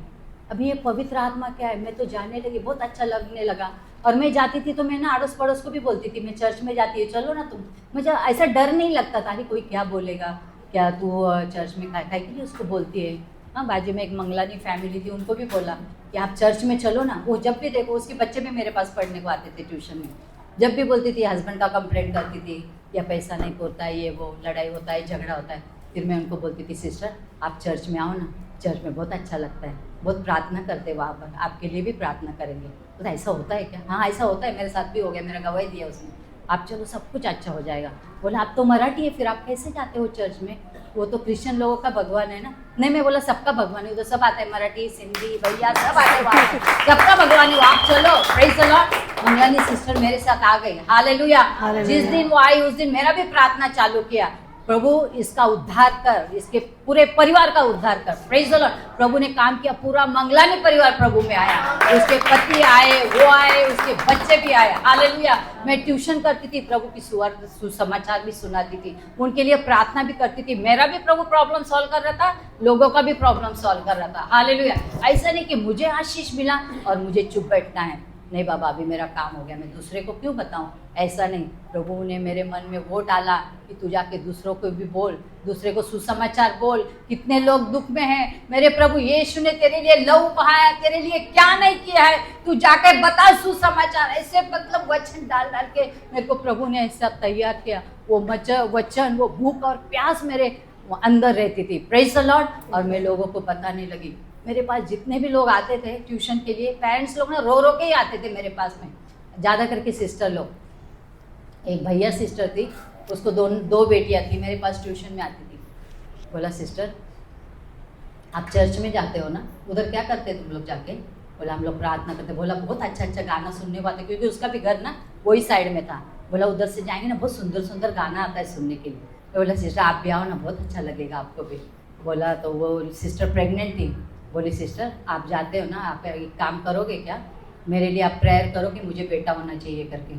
अभी ये पवित्र आत्मा क्या है, मैं तो जाने लगी, बहुत अच्छा लगने लगा। और मैं जाती थी तो मैं ना अड़ोस पड़ोस को भी बोलती थी, मैं चर्च में जाती हूँ, चलो ना तुम। मुझे ऐसा डर नहीं लगता था, अरे कोई क्या बोलेगा, क्या तू चर्च में खाए के लिए उसको बोलती है। हाँ, बाजू में एक मंगलानी फैमिली थी, उनको भी बोला कि आप चर्च में चलो ना। वो जब भी देखो, उसके बच्चे भी मेरे पास पढ़ने को आते थे ट्यूशन में, जब भी बोलती थी हस्बैंड का कंप्लेंट करती थी, या पैसा नहीं होता है, ये वो लड़ाई होता है, झगड़ा होता है। फिर मैं उनको बोलती थी, सिस्टर आप चर्च में आओ ना, चर्च में बहुत अच्छा लगता है, बहुत प्रार्थना करते वहाँ पर, आपके लिए भी प्रार्थना करेंगे। तो ऐसा होता है क्या? हाँ ऐसा होता है, मेरे साथ भी हो गया, मेरा गवाही दिया उसने, आप चलो सब कुछ अच्छा हो जाएगा। बोला आप तो मराठी है, फिर आप कैसे जाते हो चर्च में? वो तो क्रिश्चियन लोगों का भगवान है ना। नहीं, मैं बोला सबका भगवान है, उधर सब आते हैं, मराठी, सिंधी, भैया सब आते हैं वहाँ, सबका भगवान है। आप चलो, praise the Lord. Mangalani sister मेरे साथ आ गई, हालेलुया। जिस दिन वो आई उस दिन मेरा भी प्रार्थना चालू किया, प्रभु इसका उद्धार कर, इसके पूरे परिवार का उद्धार कर, प्रेज द लॉर्ड। प्रभु ने काम किया, पूरा मंगलानी परिवार प्रभु में आया, उसके पति आए, वो आए, उसके बच्चे भी आए, हालेलुया। मैं ट्यूशन करती थी, प्रभु की सुसमाचार भी सुनाती थी, उनके लिए प्रार्थना भी करती थी। मेरा भी प्रभु प्रॉब्लम सॉल्व कर रहा था, लोगों का भी प्रॉब्लम सॉल्व कर रहा था, हालेलुया। ऐसा नहीं कि मुझे आशीष मिला और मुझे चुप बैठना है, नहीं बाबा अभी मेरा काम हो गया, मैं दूसरे को क्यों बताऊं, ऐसा नहीं। प्रभु ने मेरे मन में वो डाला कि तू जाके दूसरों को भी बोल, दूसरे को सुसमाचार बोल। कितने लोग दुख में हैं, मेरे प्रभु यीशु ने तेरे लिए लहू बहाया, तेरे लिए क्या नहीं किया है, तू जाकर बता सुसमाचार। ऐसे मतलब वचन डाल डाल के मेरे को प्रभु ने ऐसा तैयार किया। वो वचन, वो भूख और प्यास मेरे अंदर रहती थी, प्रेज द लॉर्ड। और मैं लोगों को बताने लगी। मेरे पास जितने भी लोग आते थे ट्यूशन के लिए, पेरेंट्स लोग ना रो रो के ही आते थे मेरे पास में, ज़्यादा करके सिस्टर लोग। एक भैया सिस्टर थी, उसको दो बेटियां थी, मेरे पास ट्यूशन में आती थी। बोला सिस्टर आप चर्च में जाते हो ना, उधर क्या करते तुम लोग जाके? बोला हम लोग प्रार्थना करते। बोला बहुत अच्छा अच्छा गाना सुनने को आते, क्योंकि उसका भी घर ना वही साइड में था। बोला उधर से जाएंगे ना, बहुत सुंदर सुंदर गाना आता है सुनने के लिए। तो बोला सिस्टर आप भी आओ ना, बहुत अच्छा लगेगा आपको भी। बोला तो वो सिस्टर प्रेग्नेंट थी। बोली सिस्टर आप जाते हो ना, आप एक काम करोगे क्या, मेरे लिए आप प्रेयर करो कि मुझे बेटा होना चाहिए करके।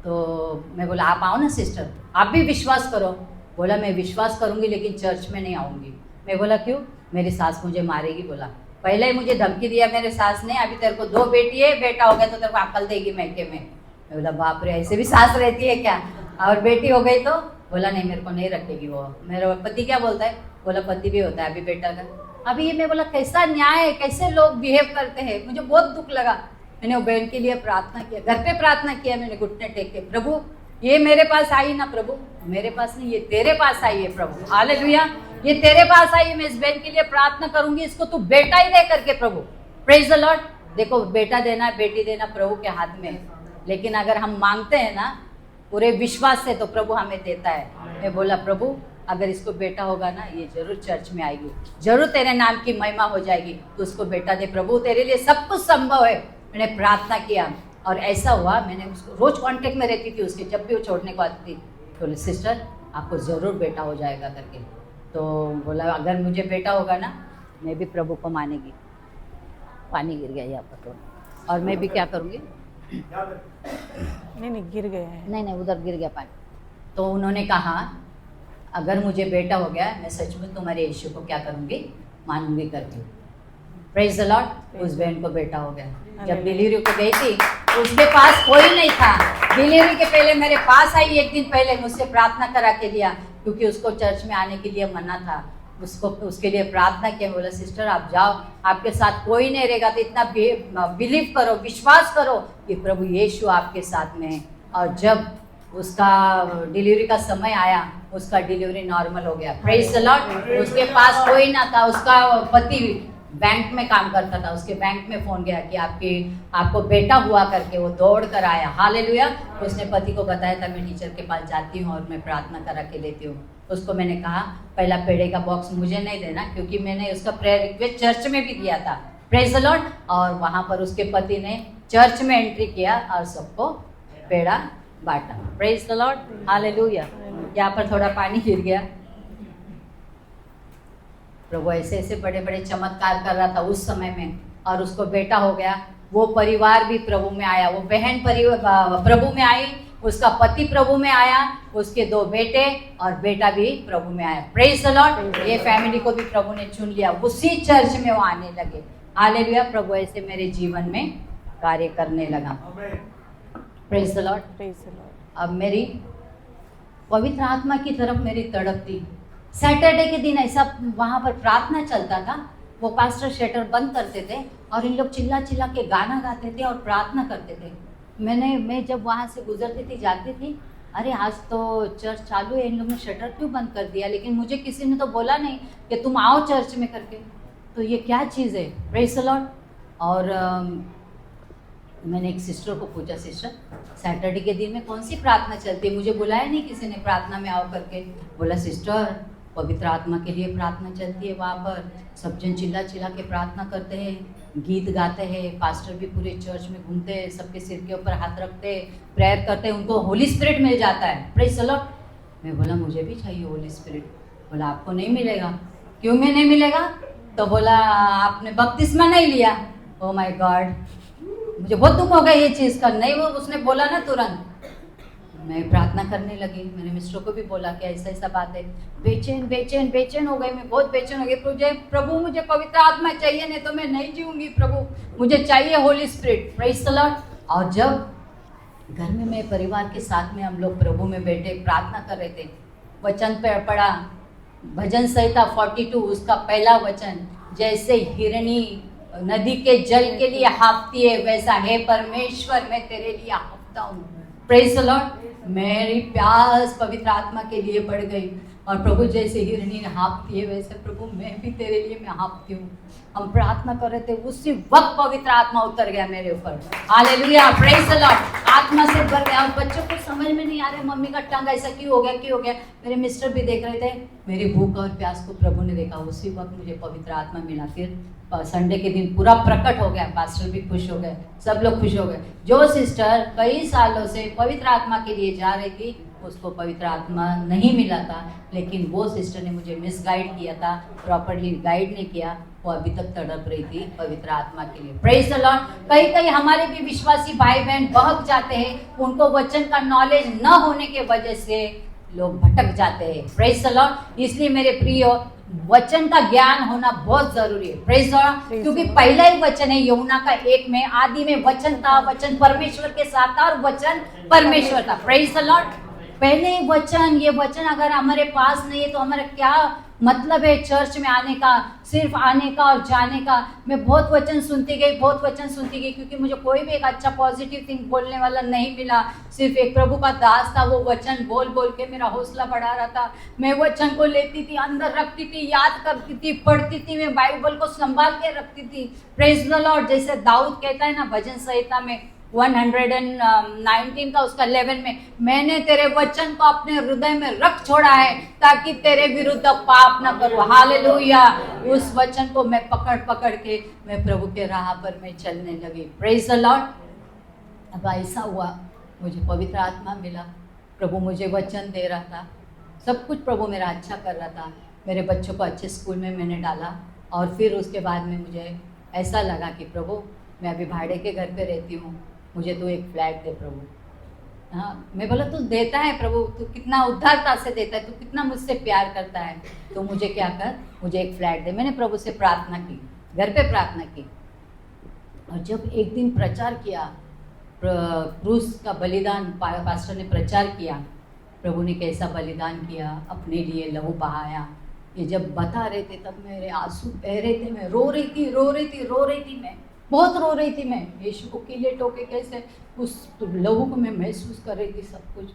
तो मैं बोला आप आओ ना सिस्टर, आप भी विश्वास करो। बोला मैं विश्वास करूँगी लेकिन चर्च में नहीं आऊँगी। मैं बोला क्यों? मेरी सास मुझे मारेगी। बोला पहले ही मुझे धमकी दिया मेरे सास ने, अभी तेरे को 2 बेटी है, बेटा हो गया तो तेरे को अकल देगी मैके में। मैं बोला बाप रे, ऐसे भी सास रहती है क्या? और बेटी हो गई तो? बोला नहीं मेरे को नहीं रखेगी वो। मेरा पति क्या बोलता है? बोला पति भी होता है अभी बेटा का। अभी ये मैं बोला कैसा न्याय है, कैसे लोग बिहेव करते हैं। मुझे बहुत दुख लगा। मैंने वो बहन के लिए प्रार्थना किया, घर पे प्रार्थना किया, मैंने घुटने टेक के, प्रभु ये मेरे पास आई ना, प्रभु मेरे पास नहीं, ये तेरे पास आई है प्रभु, हालेलुया, ये तेरे पास आई है। मैं इस बहन के लिए प्रार्थना करूंगी, इसको तू बेटा ही दे करके प्रभु, प्रेज द लॉर्ड। देखो बेटा देना बेटी देना प्रभु के हाथ में है, लेकिन अगर हम मांगते हैं ना पूरे विश्वास से तो प्रभु हमें देता है। मैं बोला प्रभु अगर इसको बेटा होगा ना, ये जरूर चर्च में आएगी, जरूर तेरे नाम की महिमा हो जाएगी, तो उसको बेटा दे प्रभु, तेरे लिए सब कुछ संभव है। मैंने प्रार्थना किया और ऐसा हुआ। मैंने उसको रोज कांटेक्ट में रहती थी उसके, जब भी वो छोड़ने को आती थी बोले सिस्टर आपको ज़रूर बेटा हो जाएगा करके। तो बोला अगर मुझे बेटा होगा ना, मैं भी प्रभु को मानेगी। पानी गिर गया यहाँ पर तो, और मैं भी क्या करूँगी? नहीं गिर गया है, नहीं उधर गिर गया पानी। तो उन्होंने कहा अगर मुझे बेटा हो गया, मैं सच में तुम्हारे यीशु को क्या करूँगी, मानूंगी करके। Praise the Lord. उस बहन को बेटा हो गया। जब डिलीवरी को गई थी उसके पास कोई नहीं था। डिलीवरी के पहले मेरे पास आई, एक दिन पहले मुझसे प्रार्थना करा के लिया, क्योंकि उसको चर्च में आने के लिए मना था। उसको उसके लिए प्रार्थना किया। बोला सिस्टर आप जाओ, आपके साथ कोई नहीं रहेगा, तो इतना बिलीव करो, विश्वास करो कि प्रभु यीशु आपके साथ में है। और जब उसका डिलीवरी का समय आया, उसका डिलीवरी नॉर्मल हो गया। Praise the Lord. उसके पास कोई ना था, उसका पति बैंक में काम करता था, उसके बैंक में फोन गया कि आपको बेटा हुआ करके। वो दौड़ कर आया, हालेलुया। उसने पति को बताया था मैं टीचर के पास जाती हूँ और मैं प्रार्थना करा के लेती हूँ। उसको मैंने कहा पहला पेड़े का बॉक्स मुझे नहीं देना, क्योंकि मैंने उसका प्रेयर रिक्वेस्ट चर्च में भी दिया था। Praise the Lord. और वहाँ पर उसके पति ने चर्च में एंट्री किया और सबको पेड़ा बांटा। Praise the Lord, hallelujah. यहाँ पर थोड़ा पानी गिर गया। प्रभु ऐसे ऐसे बड़े बड़े चमत्कार कर रहा था उस समय में, और उसको बेटा हो गया। वो परिवार भी प्रभु में आया, वो बहन प्रभु में आई, उसका पति प्रभु में आया, उसके 2 बेटे और बेटा भी प्रभु में आया। Praise the Lord. ये फैमिली को भी प्रभु ने चुन लिया, उसी चर्च में वो आने लगे। हालेलुया। प्रभु ऐसे मेरे जीवन में कार्य करने लगा। Praise the Lord. Praise the Lord. अब मेरी पवित्र आत्मा की तरफ मेरी तड़प थी। सैटरडे के दिन ऐसा वहाँ पर प्रार्थना चलता था, वो पास्टर शटर बंद करते थे और इन लोग चिल्ला चिल्ला के गाना गाते थे और प्रार्थना करते थे। मैं जब वहाँ से गुजरती थी जाती थी, अरे आज तो चर्च चालू है, इन लोगों ने शटर क्यों बंद कर दिया? लेकिन मुझे किसी ने तो बोला नहीं कि तुम आओ चर्च में करके। तो ये क्या चीज़ है? Praise the Lord. और मैंने एक सिस्टर को पूछा, सिस्टर सैटरडे के दिन में कौन सी प्रार्थना चलती है? मुझे बुलाया नहीं किसी ने प्रार्थना में आओ करके। बोला सिस्टर पवित्र आत्मा के लिए प्रार्थना चलती है वहाँ पर, सब जन चिल्ला चिल्ला के प्रार्थना करते हैं, गीत गाते हैं, पास्टर भी पूरे चर्च में घूमते हैं, सबके सिर के ऊपर हाथ रखते हैं, प्रेयर करते हैं, उनको होली स्पिरिट मिल जाता है। Praise the Lord. मैं बोला मुझे भी चाहिए होली स्पिरिट। बोला आपको नहीं मिलेगा। क्यों में नहीं मिलेगा? तो बोला आपने बपतिस्मा नहीं लिया। ओ माय गॉड, मुझे बहुत दुख हो गया ये चीज़ का। नहीं, वो उसने बोला ना तुरंत, मैं प्रार्थना करने लगी। मैंने मिस्टर को भी बोला कि ऐसा ऐसा बात है। बेचैन बेचैन बेचैन हो गई, मैं बहुत बेचैन हो गई। प्रभु मुझे पवित्र आत्मा चाहिए, नहीं तो मैं नहीं जीऊंगी। प्रभु मुझे चाहिए Holi spirit. Praise the Lord. और जब घर में मैं परिवार के साथ में हम लोग प्रभु में बैठे प्रार्थना कर रहे थे, वचन पे पढ़ा, भजन संहिता 42 उसका पहला वचन, जैसे हिरणी नदी के जल के लिए हाँफती है, वैसा है परमेश्वर मैं तेरे लिए हाँफता हूँ। Praise the Lord. मेरी प्यास पवित्र आत्मा के लिए बढ़ गई। और प्रभु जैसे हिरणी हाँफती है वैसे प्रभु मैं भी तेरे लिए मैं हाँफती हूँ। हम प्रार्थना कर रहे थे, उसी वक्त पवित्र आत्मा उतर गया मेरे ऊपर। Hallelujah, praise the Lord. आत्मा से भर गया। और बच्चों को समझ में नहीं आ रहा मम्मी का टंग ऐसा क्यों हो गया, क्यों हो गया। मेरे मिस्टर भी देख रहे थे, मेरी भूख और प्यास को प्रभु ने देखा। उसी वक्त मुझे पवित्र आत्मा मिला। फिर संडे के दिन पूरा प्रकट हो गया, पास्टर भी खुश हो गए, सब लोग खुश हो गए। जो सिस्टर कई सालों से पवित्र आत्मा के लिए जा रही थी, उसको पवित्र आत्मा नहीं मिला था, लेकिन वो सिस्टर ने मुझे मिसगाइड किया था, प्रॉपरली गाइड नहीं किया, वो अभी तक तड़प रही थी पवित्र आत्मा के लिए। Praise the Lord. कहीं कहीं हमारे भी विश्वासी भाई बहन बहक जाते हैं, उनको वचन का नॉलेज न होने के वजह से लोग भटक जाते हैं। Praise the Lord. इसलिए मेरे प्रियो, वचन का ज्ञान होना बहुत जरूरी है। Praise the Lord. क्योंकि पहला ही वचन है यूहन्ना का 1 में, आदि में वचन था, वचन परमेश्वर के साथ था और वचन परमेश्वर था। Praise the Lord. पहले ही वचन, ये वचन अगर हमारे पास नहीं है तो हमारा क्या मतलब है चर्च में आने का, सिर्फ आने का और जाने का। मैं बहुत वचन सुनती गई, बहुत वचन सुनती गई, क्योंकि मुझे कोई भी एक अच्छा पॉजिटिव थिंग बोलने वाला नहीं मिला। सिर्फ एक प्रभु का दास था, वो वचन बोल बोल के मेरा हौसला बढ़ा रहा था। मैं वचन को लेती थी, अंदर रखती थी, याद करती थी, पढ़ती थी, मैं बाइबल को संभाल के रखती थी। Praise the Lord. जैसे दाऊद कहता है ना भजन संहिता में 119 का उसका 11 में, मैंने तेरे वचन को अपने हृदय में रख छोड़ा है ताकि तेरे विरुद्ध पाप न करूं। हालेलुया। उस वचन को मैं पकड़ पकड़ के मैं प्रभु के राह पर मैं चलने लगी। Praise the Lord. अब ऐसा हुआ, मुझे पवित्र आत्मा मिला, प्रभु मुझे वचन दे रहा था, सब कुछ प्रभु मेरा अच्छा कर रहा था। मेरे बच्चों को अच्छे स्कूल में मैंने डाला। और फिर उसके बाद में मुझे ऐसा लगा कि प्रभु मैं अभी भाड़े के घर पे रहती हूँ, मुझे तो एक फ्लैट दे प्रभु। हाँ, मैं बोला तू देता है प्रभु, तू कितना उद्धारता से देता है, तू कितना मुझसे प्यार करता है, तो मुझे क्या कर, मुझे एक फ्लैट दे। मैंने प्रभु से प्रार्थना की, घर पे प्रार्थना की। और जब एक दिन प्रचार किया, क्रूस का बलिदान पास्टर ने प्रचार किया, प्रभु ने कैसा बलिदान किया, अपने लिए लहू बहाया, ये जब बता रहे थे तब मेरे आंसू बह रहे थे। मैं रो रही थी, मैं बहुत रो रही थी। मैं यीशु को कीले टोके कैसे उस लहू को मैं महसूस कर रही थी। सब कुछ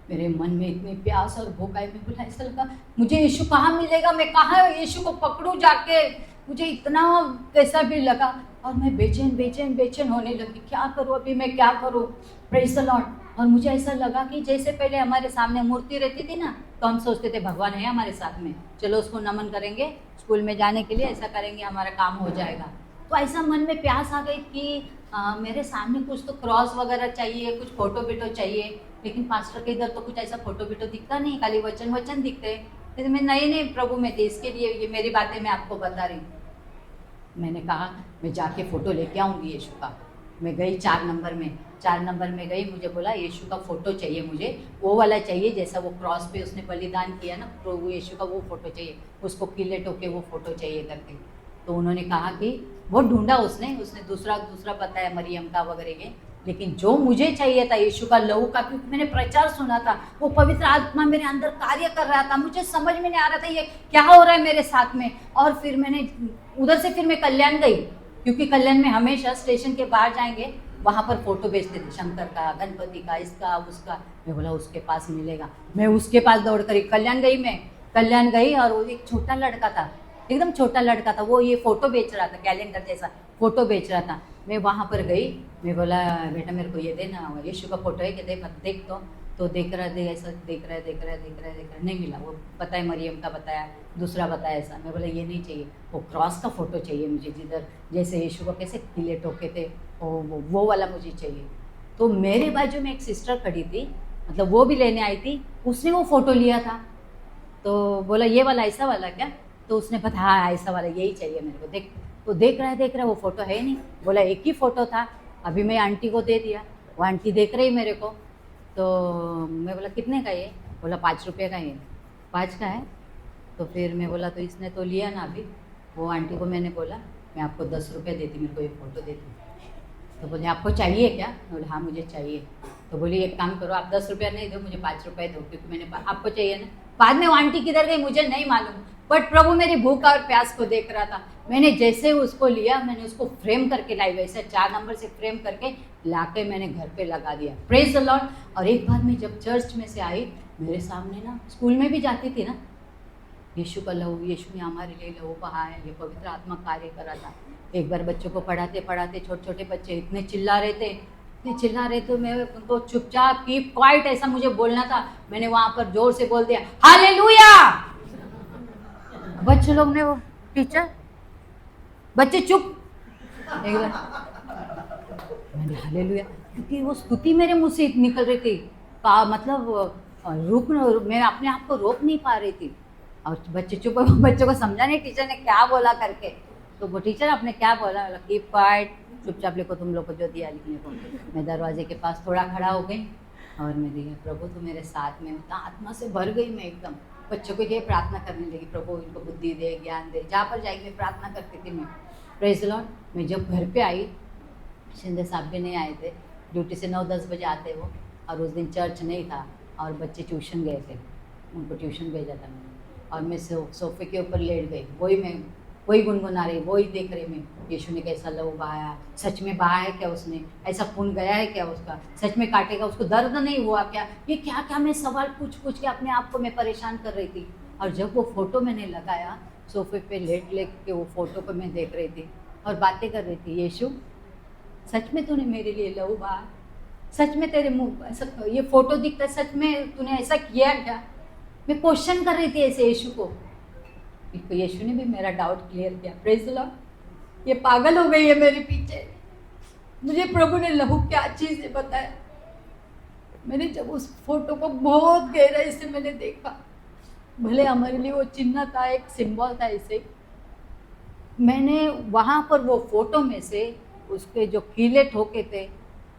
मेरे मन में इतनी प्यास और भूख आई। मैं बोला ऐसा लगा मुझे यीशु कहाँ मिलेगा, मैं कहाँ यीशु को पकड़ूं जाके। मुझे इतना कैसा भी लगा और मैं बेचैन होने लगी। क्या करूँ अभी, मैं क्या करूँ। Praise the Lord. और मुझे ऐसा लगा कि जैसे पहले हमारे सामने मूर्ति रहती थी ना, तो हम सोचते थे भगवान है हमारे साथ में, चलो उसको नमन करेंगे, स्कूल में जाने के लिए ऐसा करेंगे, हमारा काम हो जाएगा। तो ऐसा मन में प्यास आ गई कि मेरे सामने कुछ तो क्रॉस वगैरह चाहिए, कुछ फोटो बिटो चाहिए। लेकिन पास्टर के इधर तो कुछ ऐसा फोटो बिटो दिखता नहीं, खाली वचन दिखते। लेकिन मैं नहीं प्रभु मैं देश के लिए, ये मेरी बातें मैं आपको बता रही हूँ। मैंने कहा मैं जाके फ़ोटो लेके आऊँगी यीशु का। मैं गई 4 नंबर में गई। मुझे बोला यीशु का फ़ोटो चाहिए, मुझे वो वाला चाहिए जैसा वो क्रॉस पे उसने बलिदान किया ना, प्रभु यीशु का वो फ़ोटो चाहिए, उसको कीले टोके वो फ़ोटो चाहिए करके। तो उन्होंने कहा कि वो ढूंढा उसने दूसरा बताया मरियम का वगैरह के। लेकिन जो मुझे चाहिए था यीशु का लहू का, क्योंकि मैंने प्रचार सुना था, वो पवित्र आत्मा मेरे अंदर कार्य कर रहा था। मुझे समझ में नहीं आ रहा था ये क्या हो रहा है मेरे साथ में। और फिर मैंने उधर से फिर मैं कल्याण गई, क्योंकि कल्याण में हमेशा स्टेशन के बाहर जाएंगे, वहाँ पर फोटो बेचते थे शंकर का, गणपति का, इसका उसका। मैं बोला उसके पास मिलेगा। मैं उसके पास दौड़ कर कल्याण गई और वो एक छोटा लड़का था, एकदम छोटा लड़का था, वो ये फ़ोटो बेच रहा था, कैलेंडर जैसा फ़ोटो बेच रहा था। मैं वहाँ पर गई, मैं बोला बेटा मेरे को ये देना, यीशु का फ़ोटो है कि देख तो। तो देख रहा है, ऐसा देख रहा है, नहीं मिला। वो बताया मरियम का बताया, दूसरा बताया ऐसा। मैं बोला ये नहीं चाहिए, वो क्रॉस का फोटो चाहिए मुझे, जिधर जैसे यीशु को कैसे किले ठोके थे वो वाला मुझे चाहिए। तो मेरे बाजू में एक सिस्टर खड़ी थी, मतलब वो भी लेने आई थी, उसने वो फोटो लिया था। तो बोला ये वाला ऐसा वाला क्या? तो उसने पता हाँ ऐसा वाला यही चाहिए मेरे को। देख रहा है वो फोटो है नहीं। बोला एक ही फोटो था, अभी मैं आंटी को दे दिया, वो आंटी देख रही मेरे को। तो मैं बोला कितने का ये? बोला 5 रुपये का ये। 5 का है? तो फिर मैं बोला तो इसने तो लिया ना अभी। वो आंटी को मैंने बोला मैं आपको 10 रुपये देती, मेरे को ये फ़ोटो देती। तो बोले आपको चाहिए क्या? मैं बोला हाँ मुझे चाहिए। तो बोली एक काम करो, आप 10 रुपया नहीं दो, मुझे 5 रुपये दो, क्योंकि मैंने आपको चाहिए ना। बाद में वो आंटी किधर गई मुझे नहीं मालूम, बट प्रभु मेरी भूख और प्यास को देख रहा था। मैंने जैसे उसको लिया, मैंने उसको फ्रेम करके लाई, वैसे 4 नंबर से फ्रेम करके लाके मैंने घर पे लगा दिया। Praise the Lord. और एक बार मैं जब चर्च में से आई, मेरे सामने ना, स्कूल में भी जाती थी ना, यीशु का लहू, यीशु ने हमारे लिए लहू बहाया है, ये पवित्र आत्मा कार्य कर रहा था। एक बार बच्चों को पढ़ाते पढ़ाते, छोटे छोटे बच्चे इतने चिल्ला रहे थे, तो मैं उनको चुपचाप कीप क्वाइट ऐसा मुझे बोलना था। मैंने वहां पर जोर से बोल दिया हालेलुया। बच्चे लोग ने वो टीचर बच्चे चुप। एक बार मैंने हालेलुया, क्योंकि वो स्तुति मेरे मुंह से निकल रही थी, मतलब मैं अपने आप को रोक नहीं पा रही थी। और बच्चे चुप, बच्चों को समझा नहीं टीचर ने क्या बोला करके। तो वो टीचर आपने क्या बोला? कीप क्वाइट, चुपचाप लिखो तुम लोग को जो दिया लिखने को। मैं दरवाजे के पास थोड़ा खड़ा हो गई और मैं देखी प्रभु तो मेरे साथ में होता, आत्मा से भर गई मैं एकदम। बच्चों के लिए प्रार्थना करने लगी, प्रभु इनको बुद्धि दे, ज्ञान दे। जहाँ पर जाएगी मैं प्रार्थना करती थी मैं। Praise Lord. मैं जब घर पे आई, शिंदे साहब भी नहीं आए थे, ड्यूटी से 9-10 बजे आते वो, और उस दिन चर्च नहीं था और बच्चे ट्यूशन गए थे, उनको ट्यूशन भेजा था मैंने। और मैं सोफे के ऊपर लेट गई, वही गुनगुना रही, वही देख रही मैं, यीशु ने कैसा लहू बहाया, सच में बहाया है क्या उसने? ऐसा खून गया है क्या उसका? सच में काटेगा, उसको दर्द नहीं हुआ क्या? ये क्या क्या मैं सवाल पूछ के अपने आप को मैं परेशान कर रही थी। और जब वो फोटो मैंने लगाया, सोफे पे लेट के वो फोटो को मैं देख रही थी और बातें कर रही थी, यीशु सच में तूने मेरे लिए लहू बहाया? सच में तेरे मुँह ऐसा ये फोटो दिखता है, सच में तूने ऐसा किया क्या? मैं क्वेश्चन कर रही थी ऐसे यीशु को। यीशु ने भी मेरा डाउट क्लियर किया। Praise the Lord. ये पागल हो गई है मेरे पीछे। मुझे प्रभु ने लहू क्या चीज़ बताया। मैंने जब उस फोटो को बहुत गहराई से मैंने देखा, भले हमारे लिए वो चिन्ह था, एक सिंबल था, ऐसे मैंने वहाँ पर वो फोटो में से उसके जो कीले ठोके थे,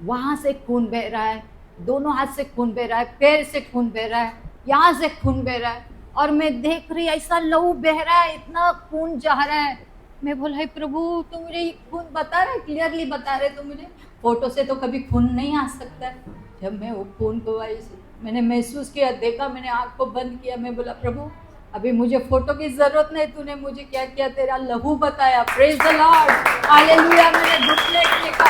वहाँ से खून बह रहा है, दोनों हाथ से खून बह रहा है, पैर से खून बह रहा है, यहाँ से खून बह रहा है। और मैं देख रही ऐसा लहू बह रहा है, इतना खून जा रहा है। मैं बोला हे प्रभु तू मुझे ये खून बता रहा है, क्लियरली बता रहे तो मुझे, फोटो से तो कभी खून नहीं आ सकता है। जब मैं वो खून को मैंने महसूस किया, देखा, मैंने आँख को बंद किया, मैं बोला प्रभु अभी मुझे फोटो की जरूरत नहीं, तूने मुझे क्या किया, तेरा लहू बताया। Praise the Lord, hallelujah. मैंने घुटने देखा,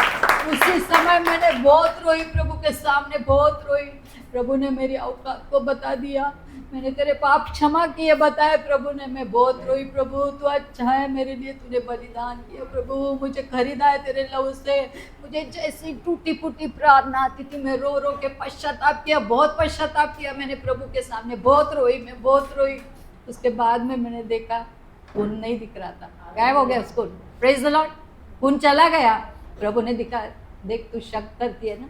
उसी समय मैंने बहुत रोई, प्रभु के सामने बहुत रोई। प्रभु ने मेरी औकात को बता दिया, मैंने तेरे पाप क्षमा किए बताए प्रभु ने। मैं बहुत रोई, प्रभु तू अच्छा है मेरे लिए, तूने बलिदान किया प्रभु, मुझे खरीदा है तेरे लहू से। मुझे जैसी टूटी फूटी प्रार्थना आती थी, मैं रो रो के पश्चाताप किया, बहुत पश्चाताप किया मैंने प्रभु के सामने, बहुत रोई, मैं बहुत रोई। उसके बाद में मैंने देखा खून नहीं दिख रहा था, गायब हो गया खून। Praise the Lord. खून चला गया। प्रभु ने दिखा, देख तू शक करती है ना,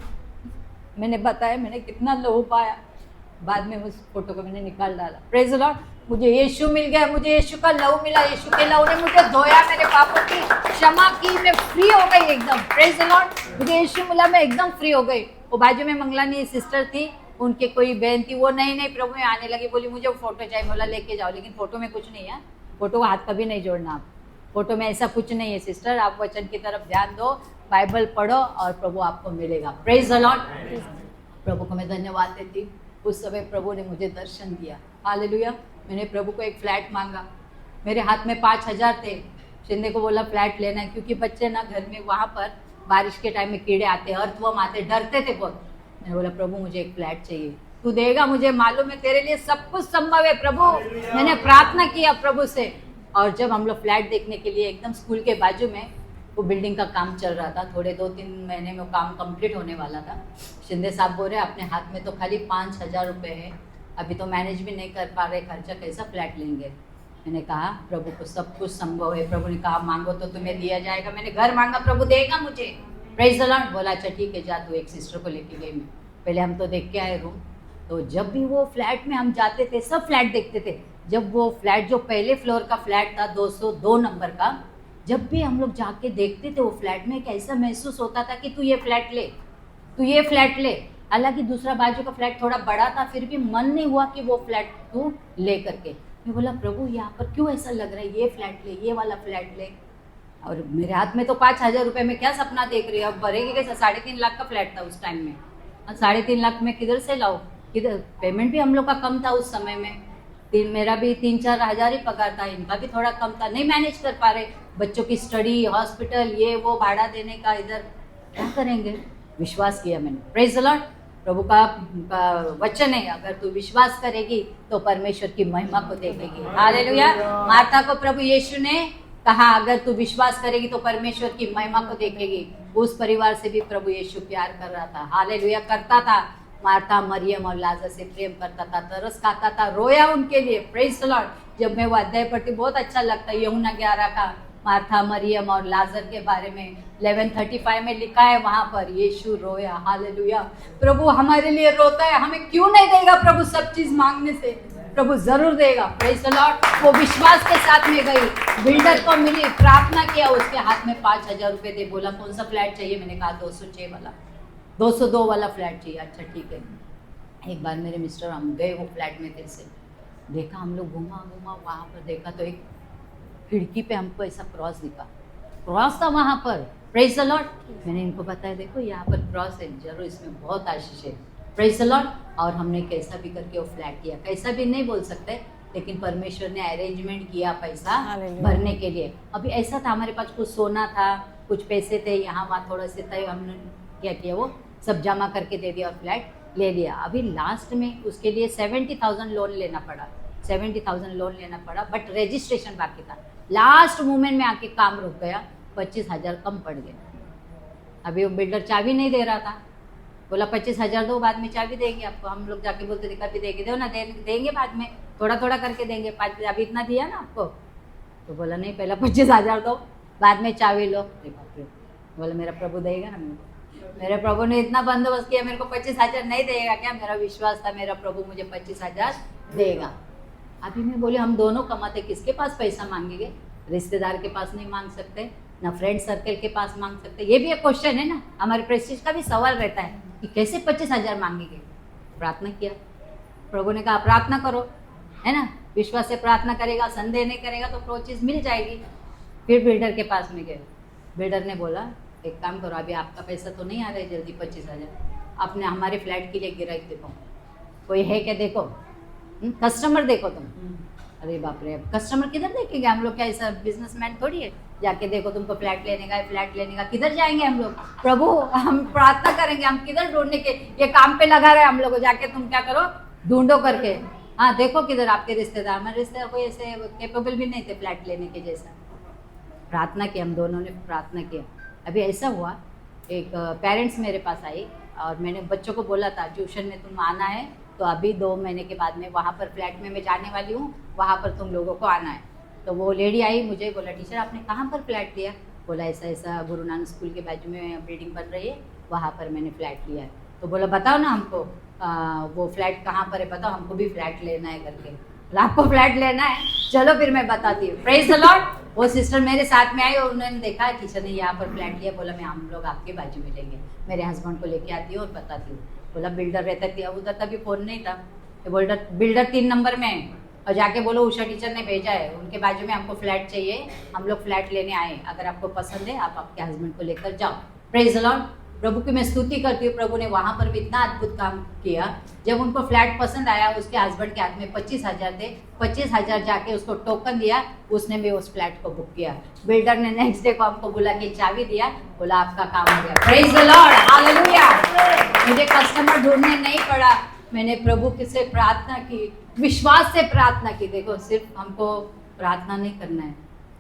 मैंने बताया मैंने कितना लहू पाया। बाद में उस फोटो को मैंने निकाल डाला। Praise the Lord. मुझे यीशु मिल गया, मुझे यीशु का लहू मिला, यीशु के लहू ने मुझे धोया, मेरे पापों की क्षमा की, मैं फ्री हो गई एकदम। Praise the Lord. मुझे यीशु मिला, मैं एकदम फ्री हो गई। वो बाजू में मंगलानी सिस्टर थी, उनके कोई बहन थी, वो नहीं प्रभु में आने लगी, बोली मुझे वो फोटो चाहिए। बोला लेके जाओ, लेकिन फोटो में कुछ नहीं है, फोटो को हाथ कभी नहीं जोड़ना आप, फोटो में ऐसा कुछ नहीं है सिस्टर, आप वचन की तरफ ध्यान दो, बाइबल पढ़ो और प्रभु आपको मिलेगा। Praise the Lord. प्रभु को मैं धन्यवाद देती। उस समय प्रभु ने मुझे दर्शन दिया। हालेलुया। मैंने प्रभु को एक फ्लैट मांगा, मेरे हाथ में 5,000 थे। शिंदे को बोला फ्लैट लेना है, क्योंकि बच्चे ना घर में वहाँ पर बारिश के टाइम में कीड़े आते, अर्थवर्म आते, डरते थे बहुत। मैंने बोला प्रभु मुझे एक फ्लैट चाहिए, तू देगा, मुझे मालूम है तेरे लिए सब कुछ संभव है प्रभु। मैंने प्रार्थना किया प्रभु से, और जब हम लोग फ्लैट देखने के लिए एकदम स्कूल के बाजू में वो बिल्डिंग का काम चल रहा था, थोड़े 2-3 महीने में वो काम कंप्लीट होने वाला था। शिंदे साहब बोल रहे अपने हाथ में तो खाली 5,000 रुपये है, अभी तो मैनेज भी नहीं कर पा रहे, खर्चा कैसा फ्लैट लेंगे। मैंने कहा प्रभु को सब कुछ संभव है। प्रभु ने कहा मांगो तो तुम्हें दिया जाएगा। मैंने घर मांगा, प्रभु देगा मुझे। Praise the Lord. बोला अच्छा ठीक है जा, तू एक सिस्टर को लेके गई। मैं पहले हम तो देख के आए रूम, तो जब भी वो फ्लैट में हम जाते थे सब फ्लैट देखते थे। जब वो फ्लैट जो पहले फ्लोर का फ्लैट था 202 नंबर का, जब भी हम लोग जाके देखते थे वो फ्लैट में, एक ऐसा महसूस होता था कि तू ये फ्लैट ले, तू ये फ्लैट ले। हालांकि दूसरा बाजू का फ्लैट थोड़ा बड़ा था, फिर भी मन नहीं हुआ कि वो फ्लैट तू ले करके। मैं बोला प्रभु यहाँ पर क्यों ऐसा लग रहा है, ये फ्लैट ले, ये वाला फ्लैट ले। और मेरे हाथ में तो 5,000 रुपये में क्या सपना देख रही है, अब भरेगी कैसा। 3.5 लाख का फ्लैट था उस टाइम में, 3.5 लाख में किधर से लाओ, किधर। पेमेंट भी हम लोग का कम था उस समय में, मेरा भी 3-4 हज़ार ही पगार था, इनका भी थोड़ा कम था, नहीं मैनेज कर पा रहे। बच्चों की स्टडी, हॉस्पिटल, ये वो भाड़ा देने का, इधर क्या करेंगे। विश्वास किया मैंने। Praise the Lord. प्रभु का वचन है, अगर तू विश्वास करेगी तो परमेश्वर की महिमा को देखेगी। हालेलुया। मार्था को प्रभु यीशु ने कहा अगर तू विश्वास करेगी तो परमेश्वर की महिमा को देखेगी। उस परिवार से भी प्रभु यीशु प्यार कर रहा था। हालेलुया। करता था। मार्था मरियम और लाजर से प्रेम करता था, तरस खाता था, रोया उनके लिए। Praise the Lord. जब मैं वो अध्याय पढ़ती बहुत अच्छा लगता है। यूहन्ना 11 का मार्था, मरियम और लाजर के बारे में 11:35 में लिखा है, वहां पर यीशु रोया। हालेलुया। प्रभु हमारे लिए रोता है, हमें क्यों नहीं देगा प्रभु सब चीज मांगने से। प्रभु जरूर देगा। Praise the Lord. वो विश्वास के साथ में गई, बिल्डर को मिली, प्रार्थना किया, उसके हाथ में 5,000 रुपये दे। बोला कौन सा फ्लैट चाहिए। मैंने कहा 206 वाला, 202 वाला फ्लैट चाहिए। अच्छा ठीक है। एक बार मेरे मिस्टर हम गए वो फ्लैट में, फिर से देखा, हम लोग घूमा वहाँ पर देखा तो एक खिड़की पे हमको ऐसा क्रॉस दिखा, क्रॉस था वहाँ पर। Praise the Lord. मैंने इनको बताया देखो यहाँ पर क्रॉस है, जरूर इसमें बहुत आशीष है। Praise the Lord. और हमने कैसा भी करके वो फ्लैट किया, कैसा भी नहीं बोल सकते, लेकिन परमेश्वर ने अरेंजमेंट किया पैसा भरने के लिए। अभी ऐसा था हमारे पास कुछ सोना था, कुछ पैसे थे, यहाँ वहाँ थोड़ा से थे, हमने क्या किया वो सब जमा करके दे दिया और फ्लैट ले लिया। अभी लास्ट में उसके लिए 70,000 लोन लेना पड़ा, 70,000 लोन लेना पड़ा, बट रजिस्ट्रेशन बाकी था। लास्ट मोमेंट में आके काम रुक गया, 25,000 कम पड़ गया। अभी वो बिल्डर चाबी नहीं दे रहा था, बोला 25,000 दो, बाद में चाबी देंगे आपको। हम लोग जाके बोलते थे कभी देंगे, दो ना, देंगे बाद में, थोड़ा थोड़ा करके देंगे, अभी इतना दिया ना आपको। तो बोला नहीं पहले 25,000 दो, बाद में चाबी लो। बोला मेरा प्रभु देगा ना, मेरे प्रभु ने इतना बंदोबस्त किया, मेरे को 25,000 नहीं देगा क्या। मेरा विश्वास था मेरा प्रभु मुझे 25,000 देगा। अभी मैं बोले हम दोनों कमाते, किसके पास पैसा मांगेंगे। रिश्तेदार के पास नहीं मांग सकते, ना फ्रेंड सर्कल के पास मांग सकते। ये भी एक क्वेश्चन है ना, हमारे प्रेस्टीज का भी सवाल रहता है कि कैसे 25,000 मांगेंगे। प्रार्थना किया, प्रभु ने कहा प्रार्थना करो, है ना, विश्वास से प्रार्थना करेगा, संदेह नहीं करेगा तो वो चीज़ मिल जाएगी। फिर बिल्डर के पास में गए, बिल्डर ने बोला एक काम करो, अभी आपका पैसा तो नहीं आ रहा है जल्दी 25,000, अपने हमारे फ्लैट के लिए गिराई देखो, कोई है क्या देखो, कस्टमर देखो तुम। अरे बाप रे, कस्टमर किधर देखेंगे, हम लोग क्या ऐसा बिजनेसमैन थोड़ी है, जाके देखो तुमको फ्लैट लेने का है, फ्लैट लेने का, किधर जाएंगे हम लोग। प्रभु हम प्रार्थना करेंगे, हम किधर ढूंढने के, ये काम पे लगा रहे हम लोग, जाके तुम क्या करो ढूंढो करके। हाँ देखो किधर आपके रिश्तेदार, हमारे रिश्तेदार कोई ऐसे कैपेबल भी नहीं थे फ्लैट लेने के जैसा। प्रार्थना की, हम दोनों ने प्रार्थना किया। अभी ऐसा हुआ, एक पेरेंट्स मेरे पास आई और मैंने बच्चों को बोला था ट्यूशन में तुम आना है, तो अभी 2 महीने के बाद में वहाँ पर फ्लैट में मैं जाने वाली हूँ, वहाँ पर तुम लोगों को आना है। तो वो लेडी आई, मुझे बोला टीचर आपने कहाँ पर फ्लैट लिया। बोला ऐसा ऐसा गुरु नानक स्कूल के बाजू में बिल्डिंग बन रही है, वहाँ पर मैंने फ्लैट लिया है। तो बोला बताओ ना हमको वो फ्लैट कहाँ पर है, बताओ हमको भी फ्लैट लेना है करके। बोला आपको फ्लैट लेना है, चलो फिर मैं बताती हूँ। Praise the Lord. वो सिस्टर मेरे साथ में आई और उन्होंने देखा टीचर ने यहाँ पर फ्लैट लिया। बोला मैं हम लोग आपके बाजू में लेंगे, मेरे हस्बैंड को लेके आती हूँ और बताती हूँ। बोला बिल्डर रहता थी, अब उधर तभी फ़ोन नहीं था, तो बिल्डर 3 नंबर में है, और जाके बोलो उषा टीचर ने भेजा है, उनके बाजू में हमको फ्लैट चाहिए, हम लोग फ्लैट लेने आए, अगर आपको पसंद है आप आपके हस्बैंड को लेकर जाओ। Praise the Lord. प्रभु की मैं स्तुति करती हूँ, प्रभु ने वहाँ पर भी इतना अद्भुत काम किया। जब उनको फ्लैट पसंद आया, उसके हस्बैंड के हाथ में 25,000 थे, 25,000 जाके उसको टोकन दिया, उसने भी उस फ्लैट को बुक किया। बिल्डर ने नेक्स्ट डे को हमको बुला के चाबी दिया, बोला आपका काम हो गया। Praise the Lord, hallelujah. मुझे कस्टमर ढूंढने नहीं पड़ा, मैंने प्रभु से प्रार्थना की, विश्वास से प्रार्थना की। देखो सिर्फ हमको प्रार्थना नहीं करना है,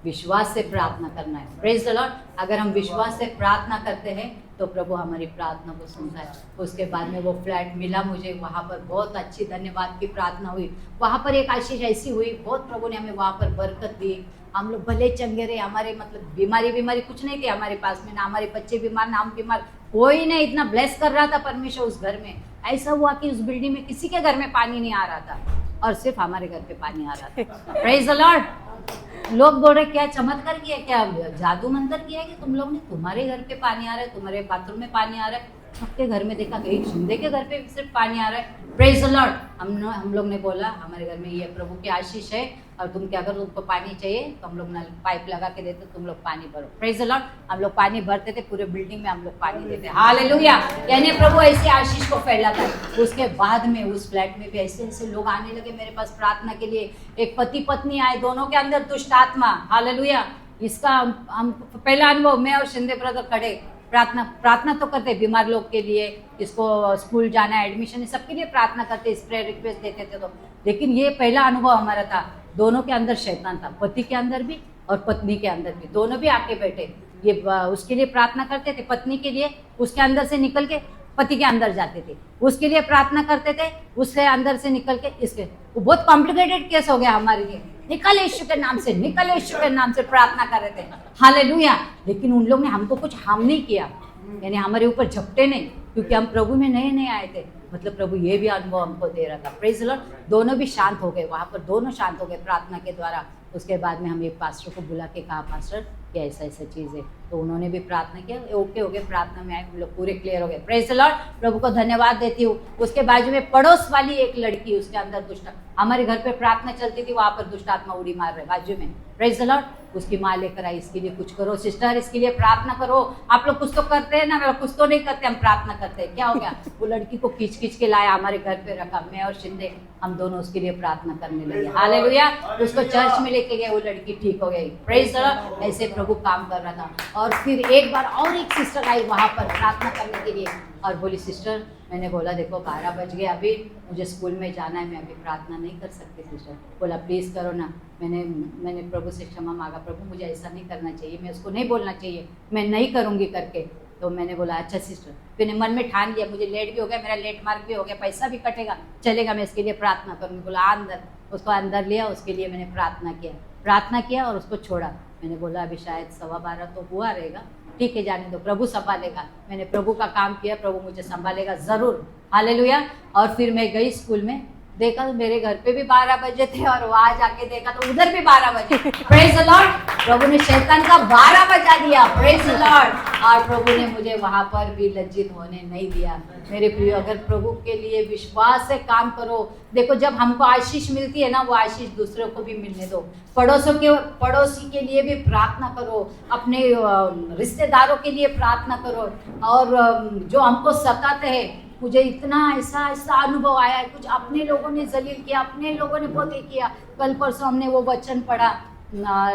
विश्वास से प्रार्थना करना है। Praise the Lord. अगर हम विश्वास से प्रार्थना करते हैं तो प्रभु हमारी प्रार्थना को सुनता है। उसके बाद में वो फ्लैट मिला मुझे, वहाँ पर बहुत अच्छी धन्यवाद की प्रार्थना हुई। वहाँ पर एक आशीष ऐसी हुई, बहुत प्रभु ने हमें वहाँ पर बरकत दी। हम लोग भले चंगे रहे, हमारे मतलब बीमारी कुछ नहीं थी हमारे पास में, ना हमारे बच्चे बीमार ना हम बीमार, कोई नहीं। इतना ब्लेस कर रहा था परमेश्वर उस घर में। ऐसा हुआ कि उस बिल्डिंग में किसी के घर में पानी नहीं आ रहा था और सिर्फ हमारे घर पे पानी आ रहा था। Praise the Lord. लोग बोल रहे क्या चमत्कार किया, क्या जादू मंत्र किया है कि तुम लोग ने, तुम्हारे घर पे पानी आ रहा है, तुम्हारे बाथरूम में पानी आ रहा है। सबके घर में देखा, एक शिंदे के घर पे सिर्फ पानी आ रहा है। Praise the Lord. हम लोग ने बोला हमारे घर में ये प्रभु की आशीष है और तुम क्या करो, तुमको पानी चाहिए तो हम लोग नल पाइप लगा के देते, तुम लोग पानी भरो। Praise the Lord. हम लोग पानी भरते थे, पूरे बिल्डिंग में हम लोग पानी देते। हालेलुया। यानी प्रभु ऐसे आशीष को फैलाता है। उसके बाद में उस फ्लैट में भी ऐसे ऐसे लोग आने लगे मेरे पास प्रार्थना के लिए। एक पति पत्नी आए, दोनों के अंदर दुष्ट आत्मा। हालेलुया। इसका हम पहला अनुभव, मैं और शिंदे ब्रदर खड़े प्रार्थना तो करते, बीमार लोग के लिए, इसको स्कूल जाना है, एडमिशन, सबके लिए प्रार्थना करते, स्प्रे रिक्वेस्ट देते थे। तो लेकिन ये पहला अनुभव हमारा था, दोनों के अंदर शैतान था, पति के अंदर भी और पत्नी के अंदर भी, दोनों भी आके बैठे। ये उसके लिए प्रार्थना करते थे, पत्नी के लिए, उसके अंदर से निकल के पति के अंदर जाते थे। उसके लिए प्रार्थना करते थे, उसके अंदर से निकल के इसके। वो बहुत कॉम्प्लिकेटेड केस हो गया हमारे लिए। निकल यीशु के नाम से, निकल यीशु के नाम से प्रार्थना कर रहे थे। हालेलुया। लेकिन उन लोग ने हमको कुछ हार्म नहीं किया, यानी हमारे ऊपर झपटे नहीं, क्योंकि हम प्रभु में नए नए आए थे। मतलब प्रभु ये भी अनुभव हमको दे रहा था। Praise the Lord. दोनों भी शांत हो गए वहाँ पर, दोनों शांत हो गए प्रार्थना के द्वारा। उसके बाद में हम एक पास्टर को बुला के कहा, पास्टर कि ऐसा ऐसा चीज़ है, तो उन्होंने भी प्रार्थना किया, ओके हो गए, प्रार्थना में आए, हम लोग पूरे क्लियर हो गए। Praise the Lord. प्रभु को धन्यवाद देती हूँ। उसके बाजू में पड़ोस वाली एक लड़की, उसके अंदर दुष्ट, हमारे घर पे प्रार्थना चलती थी, वहाँ पर दुष्ट आत्मा उड़ी मार रहे बाजू में। Praise the Lord. उसकी माँ लेकर आई, इसके लिए कुछ करो सिस्टर, इसके लिए प्रार्थना करो। आप लोग कुछ तो करते हैं ना, कुछ तो नहीं करते, हम प्रार्थना करते हैं। क्या हो गया, वो लड़की को खींच खींच के लाया, हमारे घर पे रखा, मैं और शिंदे हम दोनों उसके लिए प्रार्थना करने लगे। हालेलुया। उसको चर्च में लेके गए, वो लड़की ठीक हो गई। Praise the Lord. ऐसे प्रभु काम कर रहा था। और फिर एक बार और एक सिस्टर आई वहाँ पर प्रार्थना करने के लिए और बोली, सिस्टर, मैंने बोला देखो 12 बज गए, अभी मुझे स्कूल में जाना है, मैं अभी प्रार्थना नहीं कर सकती। सिस्टर बोला प्लीज़ करो ना। मैंने प्रभु से क्षमा मांगा, प्रभु मुझे ऐसा नहीं करना चाहिए, मैं उसको नहीं बोलना चाहिए, मैं नहीं करूँगी करके। तो मैंने बोला अच्छा सिस्टर। फिर मन में ठान लिया, मुझे लेट भी हो गया, मेरा लेट मार्क भी हो गया, पैसा भी कटेगा, चलेगा, मैं इसके लिए प्रार्थना करूँगी। बोला अंदर, उसको अंदर लिया, उसके लिए मैंने प्रार्थना किया और उसको छोड़ा। मैंने बोला अभी शायद 12:15 तो हुआ रहेगा, ठीक है जाने दो, प्रभु संभालेगा। मैंने प्रभु का काम किया, प्रभु मुझे संभालेगा ज़रूर। हालेलुया। और फिर मैं गई स्कूल में, देखा तो मेरे घर पे भी 12 बजे थे और वहां जाके देखा तो उधर भी 12 बजे। Praise the Lord. प्रभु ने शैतान का 12 बजा दिया। Praise the Lord. और प्रभु ने मुझे वहां पर भी लज्जित होने नहीं दिया। मेरे प्रिय, अगर प्रभु के लिए विश्वास से काम करो, देखो जब हमको आशीष मिलती है ना, वो आशीष दूसरों को भी मिलने दो। पड़ोसी के लिए भी प्रार्थना करो, अपने रिश्तेदारों के लिए प्रार्थना करो। और जो हमको सताते हैं, मुझे इतना ऐसा अनुभव आया है, कुछ अपने लोगों ने जलील किया, अपने लोगों ने बहुत किया। कल परसों हमने वो वचन पढ़ा,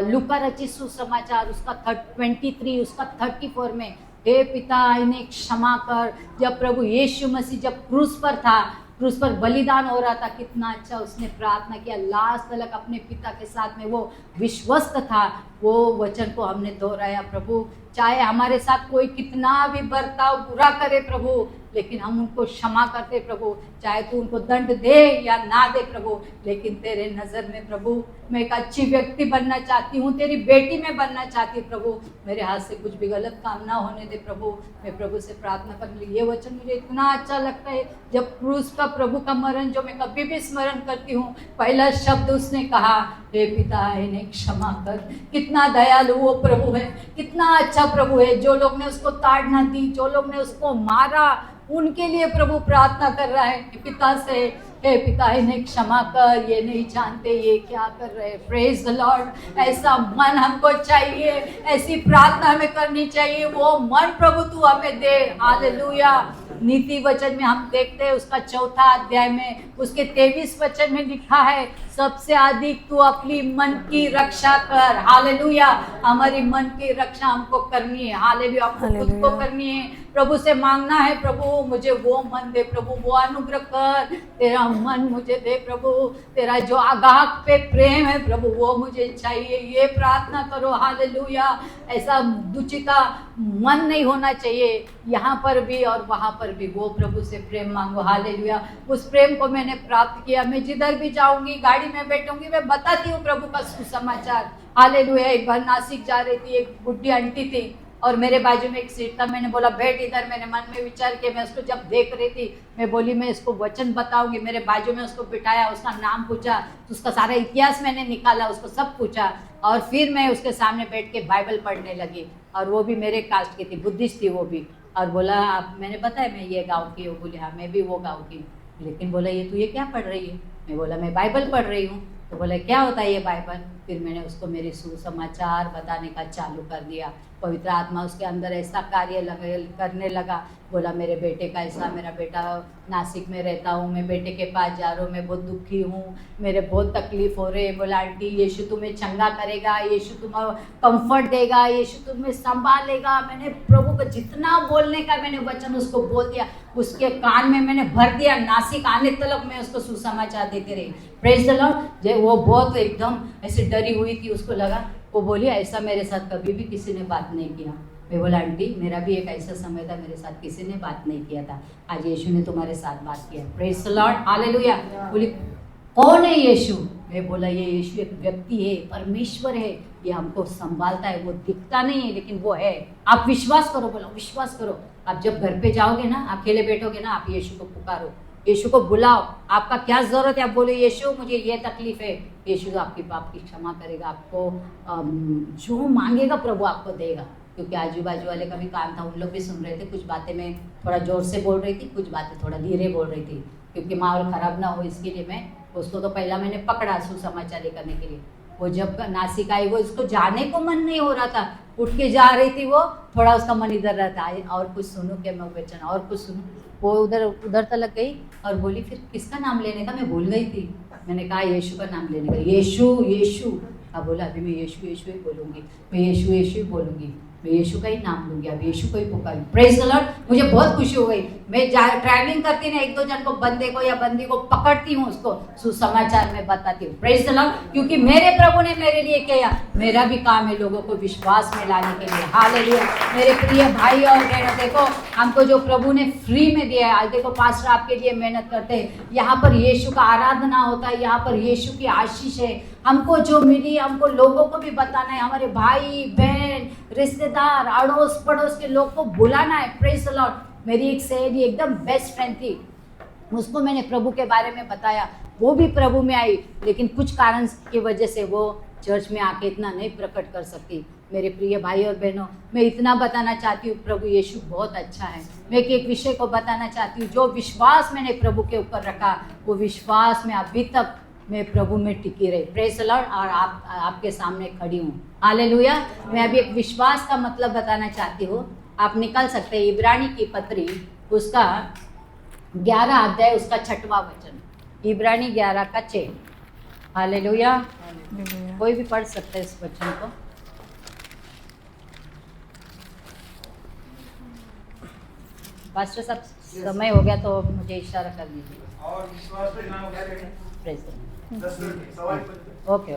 लूका रचित सुसमाचार, उसका 23, उसका 34 में, हे पिता इन्हें क्षमा कर। जब प्रभु यीशु मसीह जब क्रूस पर बलिदान हो रहा था, कितना अच्छा उसने प्रार्थना किया, लास्ट तक अपने पिता के साथ में वो विश्वस्त था। वो वचन को हमने दोहराया, प्रभु चाहे हमारे साथ कोई कितना भी बर्ताव बुरा करे प्रभु, लेकिन हम उनको क्षमा करते प्रभु, चाहे तू उनको दंड दे या ना दे प्रभु, लेकिन तेरे नज़र में प्रभु मैं एक अच्छी व्यक्ति बनना चाहती हूँ, तेरी बेटी में बनना चाहती हूँ प्रभु, मेरे हाथ से कुछ भी गलत काम ना होने दे प्रभु। मैं प्रभु से प्रार्थना करने लगी। ये वचन मुझे इतना अच्छा लगता है, जब क्रूस का प्रभु का मरण जो मैं कभी भी स्मरण करती हूँ, पहला शब्द उसने कहा, हे पिता इन्हें क्षमा कर। कितना दयालु वो प्रभु है, कितना अच्छा प्रभु है। जो लोग ने उसको ताड़ना दी, जो लोग ने उसको मारा, उनके लिए प्रभु प्रार्थना कर रहा है पिता से, हे पिता इन्हें क्षमा कर, ये नहीं जानते ये क्या कर रहे। Praise the Lord. ऐसा मन हमको चाहिए, ऐसी प्रार्थना हमें करनी चाहिए, वो मन प्रभु तू हमें दे। हालेलुया। नीति वचन में हम देखते हैं उसका 4 अध्याय में उसके 23 वचन में लिखा है, सबसे अधिक तू अपनी मन की रक्षा कर। हालेलुया, हमारी मन की रक्षा हमको करनी है। हालेलुया, हमको खुद को करनी है, प्रभु से मांगना है, प्रभु मुझे वो मन दे, प्रभु वो अनुग्रह कर, तेरा मन मुझे दे प्रभु, तेरा जो आगाह पे प्रेम है प्रभु वो मुझे चाहिए, ये प्रार्थना करो। हालेलुया, ऐसा दुची का मन नहीं होना चाहिए, यहाँ पर भी और वहाँ पर भी वो प्रभु से प्रेम मांगो। हालेलुया, उस प्रेम को मैंने प्राप्त किया। मैं जिधर भी जाऊंगी, गाड़ी में बैठूंगी, मैं बताती हूँ प्रभु का सुसमाचार। हालेलुया, एक बार नासिक जा रही थी, एक बुढ़ी आंटी थी और मेरे बाजू में एक सीट था, मैंने बोला बैठ इधर। मैंने मन में विचार किया, मैं उसको जब देख रही थी मैं बोली मैं इसको वचन बताऊंगी। मेरे बाजू में उसको बिठाया, उसका नाम पूछा, तो उसका सारा इतिहास मैंने निकाला, उसको सब पूछा और फिर मैं उसके सामने बैठ के बाइबल पढ़ने लगी। और वो भी मेरे कास्ट की थी, बुद्धिस्ट थी वो भी। और बोला आप, मैंने बताया मैं ये गाँव की हूँ। बोली हाँ मैं भी वो गाँव की हूँ। लेकिन बोला ये तू ये क्या पढ़ रही है? मैं बोला मैं बाइबल पढ़ रही हूँ। तो बोला क्या होता है ये बाइबल? फिर मैंने उसको मेरे सुसमाचार बताने का चालू कर दिया। पवित्र आत्मा उसके अंदर ऐसा कार्य करने लगा। बोला मेरे बेटे का ऐसा, मेरा बेटा नासिक में रहता हूँ, मैं बेटे के पास जा रहा हूँ, मैं बहुत दुखी हूँ, मेरे बहुत तकलीफ हो रही है। बोला आंटी यीशु तुम्हें चंगा करेगा, यीशु तुम्हें कंफर्ट देगा, यीशु तुम्हें संभालेगा। मैंने प्रभु को जितना बोलने का मैंने वचन उसको बोल दिया, उसके कान में मैंने भर दिया। नासिक आने तक मैं उसको सुसमाचार देती रही। Praise the Lord. वो बहुत एकदम ऐसे डरी हुई थी, उसको लगा, वो बोली ऐसा मेरे साथ कभी भी किसी ने बात नहीं किया। मैं बोला आंटी मेरा भी एक ऐसा समय था, मेरे साथ किसी ने बात नहीं किया था, आज यीशु ने तुम्हारे साथ बात किया। Praise the Lord, hallelujah. बोली कौन है यीशु? मैं बोला ये यीशु एक व्यक्ति है, परमेश्वर है, ये हमको संभालता है, वो दिखता नहीं है लेकिन वो है। आप विश्वास करो। बोला विश्वास करो। आप जब घर पे जाओगे ना, अकेले बैठोगे ना, आप यीशु को पुकारो, यीशु को बुलाओ, आपका क्या जरूरत है आप बोलो यीशु मुझे ये तकलीफ है। यीशु आपकी पाप की क्षमा करेगा, आपको जो मांगेगा प्रभु आपको देगा। क्योंकि आजू बाजू वाले का भी काम था, उन लोग भी सुन रहे थे। कुछ बातें मैं थोड़ा जोर से बोल रही थी, कुछ बातें थोड़ा धीरे बोल रही थी, क्योंकि माहौल खराब ना हो इसके लिए। मैं उसको तो पहला मैंने पकड़ा सुसमाचार करने के लिए। वो जब नासिक आई, वो इसको जाने को मन नहीं हो रहा था, उठ के जा रही थी, वो थोड़ा उसका मन इधर रहता है और कुछ सुनूं क्या मैं वचन, और कुछ सुनूं। वो उधर तलक गई और बोली फिर किसका नाम लेने का, मैं भूल गई थी। मैंने कहा यीशु का नाम लेने का, यीशु यीशु। अब बोला अभी मैं यीशु यीशु ही बोलूँगी, मैं यीशु यीशु ही बोलूँगी, मैं यीशु का ही नाम लूँगी, अब यीशु को ही पुकारूँ। Praise the Lord. मुझे बहुत खुशी हो गई। मैं ट्रैवलिंग करती ना, 1-2 जन को, बंदे को या बंदी को पकड़ती हूँ, उसको सुसमाचार में बताती हूँ। Praise the Lord. क्योंकि मेरे प्रभु ने मेरे लिए किया, मेरा भी काम है लोगों को विश्वास में लाने के लिए। हालेलुया। मेरे प्रिय भाई और बहनों, देखो हमको जो प्रभु ने फ्री में दिया है। आज देखो पास्टर आपके लिए मेहनत करते हैं, यहाँ पर यीशु का आराधना होता है, यहाँ पर यीशु की आशीष है। हमको जो मिली हमको लोगों को भी बताना है, हमारे भाई बहन रिश्तेदार अड़ोस पड़ोस के लोग को बुलाना है। Praise the Lord. मेरी एक सहेली एकदम बेस्ट फ्रेंड थी, उसको मैंने प्रभु के बारे में बताया, वो भी प्रभु में आई, लेकिन कुछ कारण की वजह से वो चर्च में आके इतना नहीं प्रकट कर सकती। मेरे प्रिय भाई और बहनों, मैं इतना बताना चाहती हूँ, प्रभु यीशु बहुत अच्छा है। मैं एक विषय को बताना चाहती हूँ, जो विश्वास मैंने प्रभु के ऊपर रखा, वो विश्वास में अभी तक मैं प्रभु में टिकी रही। Praise the Lord. और आपके सामने खड़ी हूँ। हालेलुया। मैं अभी एक विश्वास का मतलब बताना चाहती हूँ, आप निकाल सकते हैं इब्रानी की पत्री, उसका 11 अध्याय, उसका 6वां वचन। इब्रानी 11 का 6। हालेलुया। कोई भी पढ़ सकता है इस वचन को। पास्टर साहब समय हो गया तो मुझे इशारा कर दीजिए। और विश्वास ओके।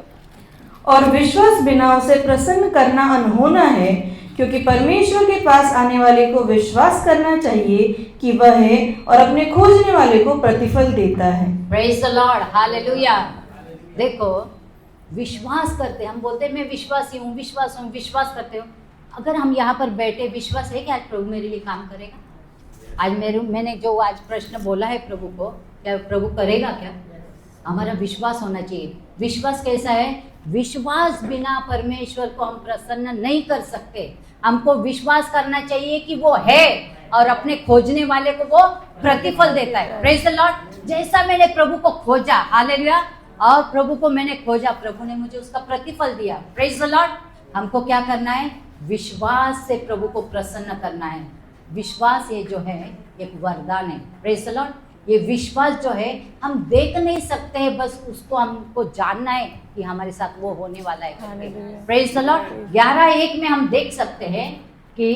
और विश्वास बिना उसे प्रसन्न करना अनहोना है, क्योंकि परमेश्वर के पास आने वाले को विश्वास करना चाहिए कि वह है और अपने खोजने वाले को प्रतिफल देता है। Praise the Lord. हालेलुया। देखो विश्वास करते, हम बोलते हैं मैं विश्वासी हूँ, विश्वास हूँ, विश्वास करते हो। अगर हम यहाँ पर बैठे, विश्वास है कि आज प्रभु मेरे लिए काम करेगा? आज मैंने जो आज प्रश्न बोला है प्रभु को, क्या प्रभु करेगा क्या? हमारा विश्वास होना चाहिए। विश्वास कैसा है? विश्वास बिना परमेश्वर को हम प्रसन्न नहीं कर सकते। हमको विश्वास करना चाहिए कि वो है और अपने खोजने वाले को वो प्रतिफल देता है। Praise the Lord. जैसा मैंने प्रभु को खोजा, हालेलुया, और प्रभु को मैंने खोजा, प्रभु ने मुझे उसका प्रतिफल दिया। Praise the Lord. हमको क्या करना है? विश्वास से प्रभु को प्रसन्न करना है। विश्वास ये जो है एक वरदान है। Praise the Lord. ये विश्वास जो है हम देख नहीं सकते हैं, बस उसको हमको जानना है कि हमारे साथ वो होने वाला है। Praise the Lord. 11:1 में हम देख सकते हैं कि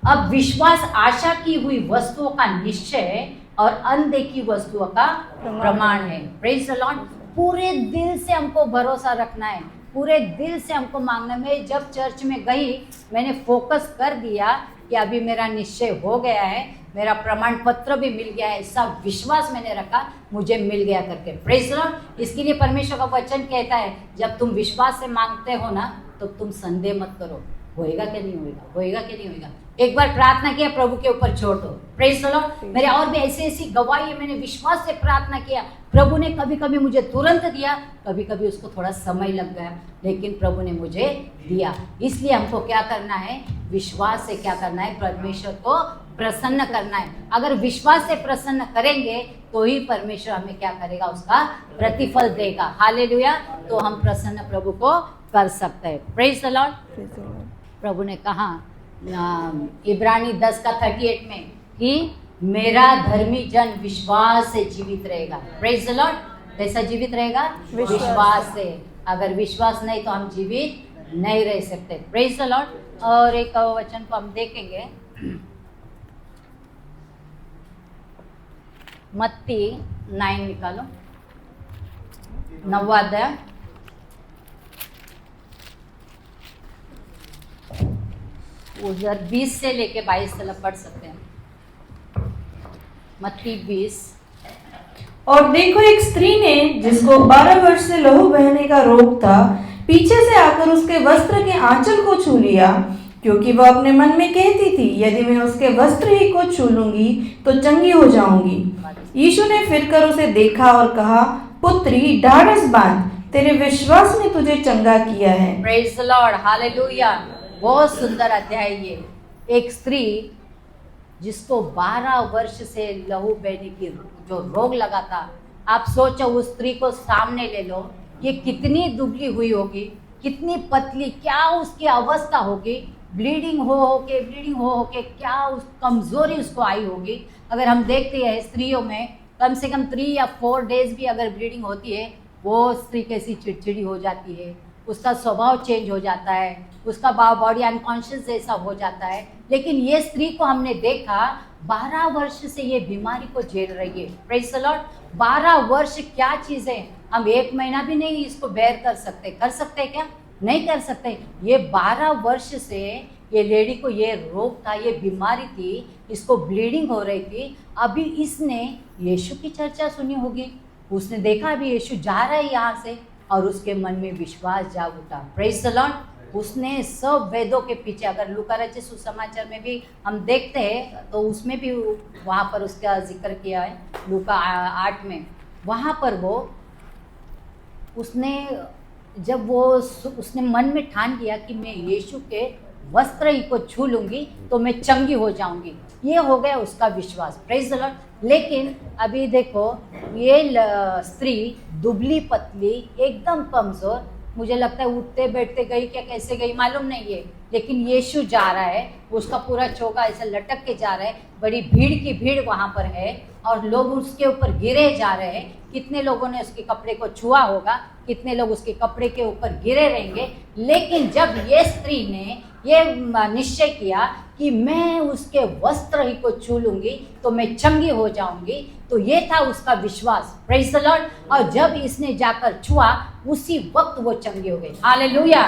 अब विश्वास आशा की हुई वस्तुओं का निश्चय है और अनदेखी वस्तुओं का प्रमाण है। Praise the Lord. पूरे दिल से हमको भरोसा रखना है, पूरे दिल से हमको मांगना। मैं जब चर्च में गई मैंने फोकस कर दिया कि अभी मेरा निश्चय हो गया है, मेरा प्रमाण पत्र भी मिल गया है, ऐसा विश्वास मैंने रखा, मुझे मिल गया करके। Praise the Lord. इसके लिए परमेश्वर का वचन कहता है जब तुम विश्वास से मांगते हो ना तो तुम संदेह मत करो, होएगा कि नहीं होएगा, होएगा कि नहीं होएगा। एक बार प्रार्थना किया, प्रभु के ऊपर छोड़ दो। Praise the Lord. मेरे और भी ऐसी ऐसी गवाही है, मैंने विश्वास से प्रार्थना किया, प्रभु ने कभी कभी मुझे तुरंत दिया, कभी कभी उसको थोड़ा समय लग गया, लेकिन प्रभु ने मुझे दिया। इसलिए हमको क्या करना है, विश्वास से क्या करना है, परमेश्वर को प्रसन्न करना है। अगर विश्वास से प्रसन्न करेंगे तो ही परमेश्वर हमें क्या करेगा, उसका प्रतिफल देगा। हालेलुया। तो हम प्रसन्न प्रभु को कर सकते हैं। Praise the Lord. प्रभु ने कहा इब्रानी 10:38 में कि मेरा धर्मी जन विश्वास से जीवित रहेगा। Praise the Lord. कैसा जीवित रहेगा, विश्वास से। अगर विश्वास नहीं तो हम जीवित नहीं रह सकते। Praise the Lord. और एक वचन को हम देखेंगे, मत्ती 9 निकालो, 9वां अध्याय, उधर 20 से लेके 22 तक पढ़ सकते हैं। मत्ती 20। और देखो, एक स्त्री ने जिसको 12 वर्ष से लहू बहने का रोग था, पीछे से आकर उसके वस्त्र के आंचल को छू लिया, क्योंकि वह अपने मन में कहती थी यदि मैं उसके वस्त्र ही को छू लूंगी तो चंगी हो जाऊंगी। यीशु ने फिरकर उसे देखा और कहा, पुत्री ढाढ़स बांध, तेरे विश्वास ने तुझे चंगा किया है। Praise the Lord. हालेलुया। बहुत सुंदर अध्याय ये। एक स्त्री जिसको 12 वर्ष से लहू बहने की जो रोग लगा था, आप सोचो उस स्त्री को सामने ले लो, ये कितनी दुबली हुई होगी, कितनी पतली, क्या उसकी अवस्था होगी, ब्लीडिंग हो के क्या उस कमजोरी उसको आई होगी। अगर हम देखते हैं स्त्रियों में कम से कम 3 या 4 डेज भी अगर ब्लीडिंग होती है, वो स्त्री कैसी चिड़चिड़ी हो जाती है, उसका स्वभाव चेंज हो जाता है, उसका बॉडी अनकॉन्शियस जैसा हो जाता है। लेकिन ये स्त्री को हमने देखा 12 वर्ष से ये बीमारी को झेल रही है। Praise the Lord. 12 वर्ष क्या चीज़ है, हम 1 महीना भी नहीं इसको बेयर कर सकते। कर सकते क्या? नहीं कर सकते। ये 12 वर्ष से ये लेडी को ये रोग था, ये बीमारी थी, इसको ब्लीडिंग हो रही थी। अभी इसने यीशु की चर्चा सुनी होगी, उसने देखा अभी यीशु जा रहा है यहाँ से, और उसके मन में विश्वास जाग उठा। Praise the Lord. उसने सब वेदों के पीछे, अगर लूका रचित सुसमाचार में भी हम देखते हैं तो उसमें भी वहाँ पर उसका जिक्र किया है, लूका 8 में। वहाँ पर वो उसने जब वो उसने मन में ठान लिया कि मैं यीशु के वस्त्र ही को छू लूंगी तो मैं चंगी हो जाऊंगी, ये हो गया उसका विश्वास। Praise the Lord. लेकिन अभी देखो ये स्त्री दुबली पतली एकदम कमजोर, मुझे लगता है उठते बैठते गई क्या कैसे गई मालूम नहीं है, लेकिन यीशु जा रहा है, उसका पूरा चोगा ऐसा लटक के जा रहा है, बड़ी भीड़ की भीड़ वहाँ पर है और लोग उसके ऊपर गिरे जा रहे हैं। कितने लोगों ने उसके कपड़े को छुआ होगा, कितने लोग उसके कपड़े के ऊपर गिरे रहेंगे। लेकिन जब ये स्त्री ने ये निश्चय किया कि मैं उसके वस्त्र ही को छू लूंगी तो मैं चंगी हो जाऊंगी, तो ये था उसका विश्वास। Praise the Lord. और जब इसने जाकर छुआ उसी वक्त वो चंगी हो गई। हालेलुया।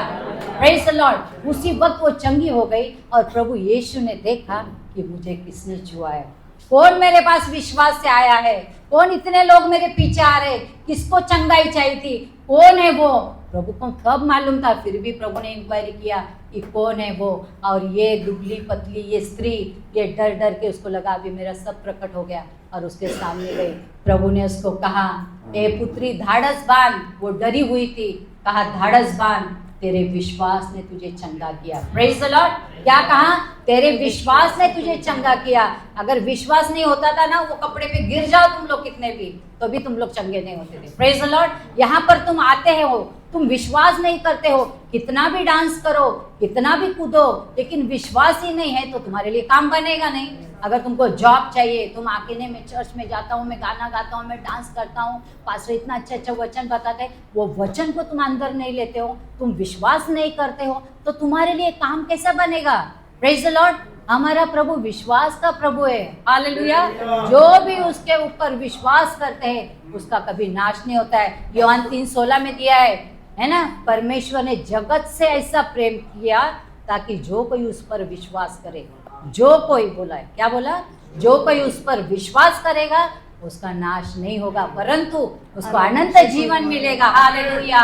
Praise the Lord. उसी वक्त वो चंगी हो गई और प्रभु यीशु ने देखा कि मुझे किसने छुआ है, कौन मेरे पास विश्वास से आया है, कौन इतने लोग मेरे पीछे आ रहे, किसको चंगाई चाहिए थी, कौन है वो। प्रभु को कब मालूम था, फिर भी प्रभु ने इंक्वायरी किया कि कौन है वो। और ये दुबली पतली ये स्त्री ये डर डर के उसको लगा अभी मेरा सब प्रकट हो गया और उसके सामने गई। प्रभु ने उसको कहा, ए पुत्री धाड़स बांध। वो डरी हुई थी, कहा धाड़स बांध, तेरे विश्वास ने तुझे चंगा किया। Praise the Lord. क्या कहा? तेरे विश्वास ने तुझे चंगा किया। अगर विश्वास नहीं होता था ना, वो कपड़े पे गिर जाओ तुम लोग कितने भी, तो भी तुम लोग चंगे नहीं होते थे। Praise the Lord. यहाँ पर तुम आते हो तुम विश्वास नहीं करते हो, कितना भी डांस करो, कितना भी कूदो, लेकिन विश्वास ही नहीं है तो तुम्हारे लिए काम बनेगा नहीं। अगर तुमको जॉब चाहिए, तुम आके नहीं मैं चर्च में जाता हूँ, मैं गाना गाता हूँ, मैं डांस करता हूँ, पास्टर इतना अच्छा अच्छा वचन बताते हैं, वो वचन को तुम अंदर नहीं लेते हो, तुम विश्वास नहीं करते हो, तो तुम्हारे लिए काम कैसा बनेगा? Praise the Lord. हमारा प्रभु विश्वास का प्रभु है, हालेलुया। जो भी उसके ऊपर विश्वास करते हैं उसका कभी नाश नहीं होता है। योहान 3:16 में दिया है ना, परमेश्वर ने जगत से ऐसा प्रेम किया ताकि जो कोई उस पर विश्वास करे, जो कोई बोला है, क्या बोला? जो कोई उस पर विश्वास करेगा उसका नाश नहीं होगा परंतु उसको अनंत जीवन मिलेगा। Hallelujah,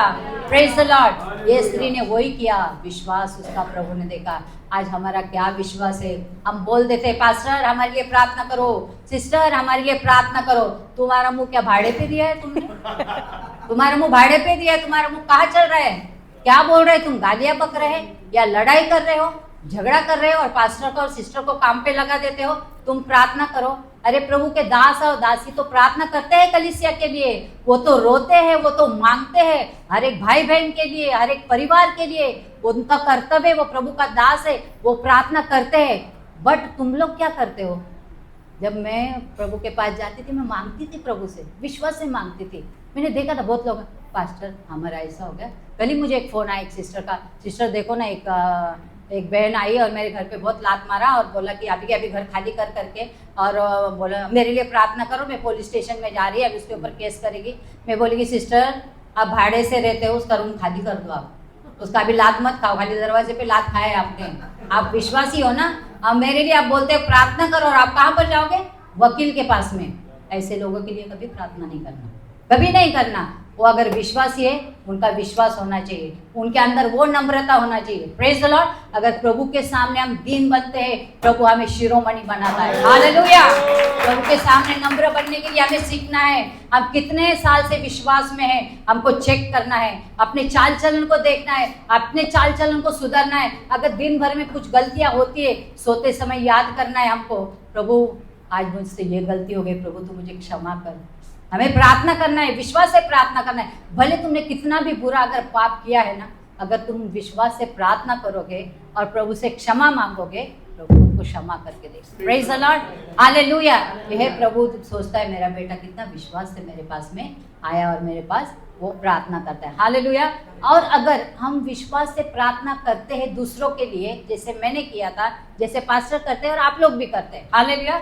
praise the Lord. ये स्त्री ने वही किया, विश्वास उसका प्रभु ने देखा। आज हमारा क्या विश्वास है? हम बोल देते हैं पास्टर हमारे लिए प्रार्थना करो, सिस्टर हमारे लिए प्रार्थना करो। तुम्हारा मुंह क्या भाड़े पे दिया है तुमने? तुम्हारा मुंह भाड़े पे दिया है? तुम्हारा मुंह कहाँ चल रहा है? क्या बोल रहे? तुम गालियां बक रहे या लड़ाई कर रहे हो, झगड़ा कर रहे हो और पास्टर को और सिस्टर को काम पे लगा देते हो? तुम प्रार्थना करो। अरे प्रभु के दास और दासी तो प्रार्थना करते हैं कलीसिया के लिए, वो तो रोते हैं, वो तो मांगते हैं हर एक भाई बहन के लिए, हर एक परिवार के लिए, उनका कर्तव्य है, वो प्रभु का दास है, वो प्रार्थना करते हैं। बट तुम लोग क्या करते हो? जब मैं प्रभु के पास जाती थी, मैं मांगती थी प्रभु से, विश्वास से मांगती थी। मैंने देखा था बहुत लोग, पास्टर हमारा ऐसा हो गया। कल ही मुझे एक फोन आया एक सिस्टर का, सिस्टर देखो ना, एक बहन आई और मेरे घर पे बहुत लात मारा और बोला कि अभी के अभी घर खाली कर करके, और बोला मेरे लिए प्रार्थना करो, मैं पुलिस स्टेशन में जा रही है, अभी उसके ऊपर केस करेगी। मैं बोलेगी सिस्टर आप भाड़े से रहते हो, उसका रूम खाली कर दो, आप उसका अभी लात मत खाओ, खाली दरवाजे पे लात खाए आपने, आप विश्वासी हो ना। अब मेरे लिए आप बोलते हो प्रार्थना करो और आप कहाँ पर जाओगे? वकील के पास में। ऐसे लोगों के लिए कभी प्रार्थना नहीं करना, कभी नहीं करना। वो अगर विश्वासी है, उनका विश्वास होना चाहिए, उनके अंदर वो नम्रता होना चाहिए। Praise the Lord. अगर प्रभु के सामने हम दीन बनते हैं, प्रभु हमें शिरोमणि बनाता है। हालेलुया। प्रभु के सामने नम्र बनने के लिए हमें सीखना है। हम कितने साल से विश्वास में हैं, हमको चेक करना है, अपने चाल चलन को देखना है, अपने चाल चलन को सुधारना है। अगर दिन भर में कुछ गलतियां होती है, सोते समय याद करना है हमको, प्रभु आज मुझसे ये गलती हो गई, प्रभु तू मुझे क्षमा कर। हमें प्रार्थना करना है, विश्वास से प्रार्थना करना है। भले तुमने कितना भी बुरा अगर पाप किया है ना, अगर तुम विश्वास से प्रार्थना करोगे और प्रभु से क्षमा मांगोगे, प्रभु तुमको क्षमा करके देगा। Praise the Lord, hallelujah. यह प्रभु सोचता है मेरा बेटा कितना विश्वास से मेरे पास में आया और मेरे पास वो प्रार्थना करता है। हालेलुया। और अगर हम विश्वास से प्रार्थना करते हैं दूसरों के लिए, जैसे मैंने किया था, जैसे पास्टर करते हैं और आप लोग भी करते हैं, हालेलुया,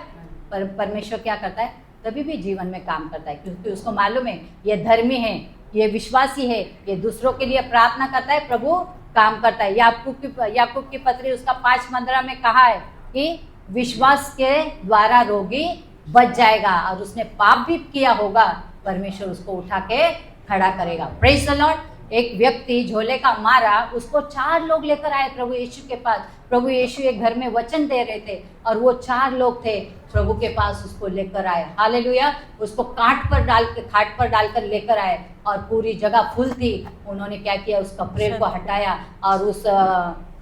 परमेश्वर क्या करता है? तभी भी जीवन में काम करता है, क्योंकि उसको मालूम है ये धर्मी है, ये विश्वासी है, ये दूसरों के लिए प्रार्थना करता है, प्रभु काम करता है। याकूब की पत्री उसका 5:15 में कहा है कि विश्वास के द्वारा रोगी बच जाएगा, और उसने पाप भी किया होगा, परमेश्वर उसको उठा के खड़ा करेगा। Praise the Lord. एक व्यक्ति झोले का मारा, उसको 4 लोग लेकर आए प्रभु यीशु के पास। प्रभु यीशु एक घर में वचन दे रहे थे और वो 4 लोग थे प्रभु के पास, उसको लेकर आए। हालेलुया। उसको खाट पर डालकर लेकर आए और पूरी जगह फुल थी। उन्होंने क्या किया? उस कपड़े को हटाया और उस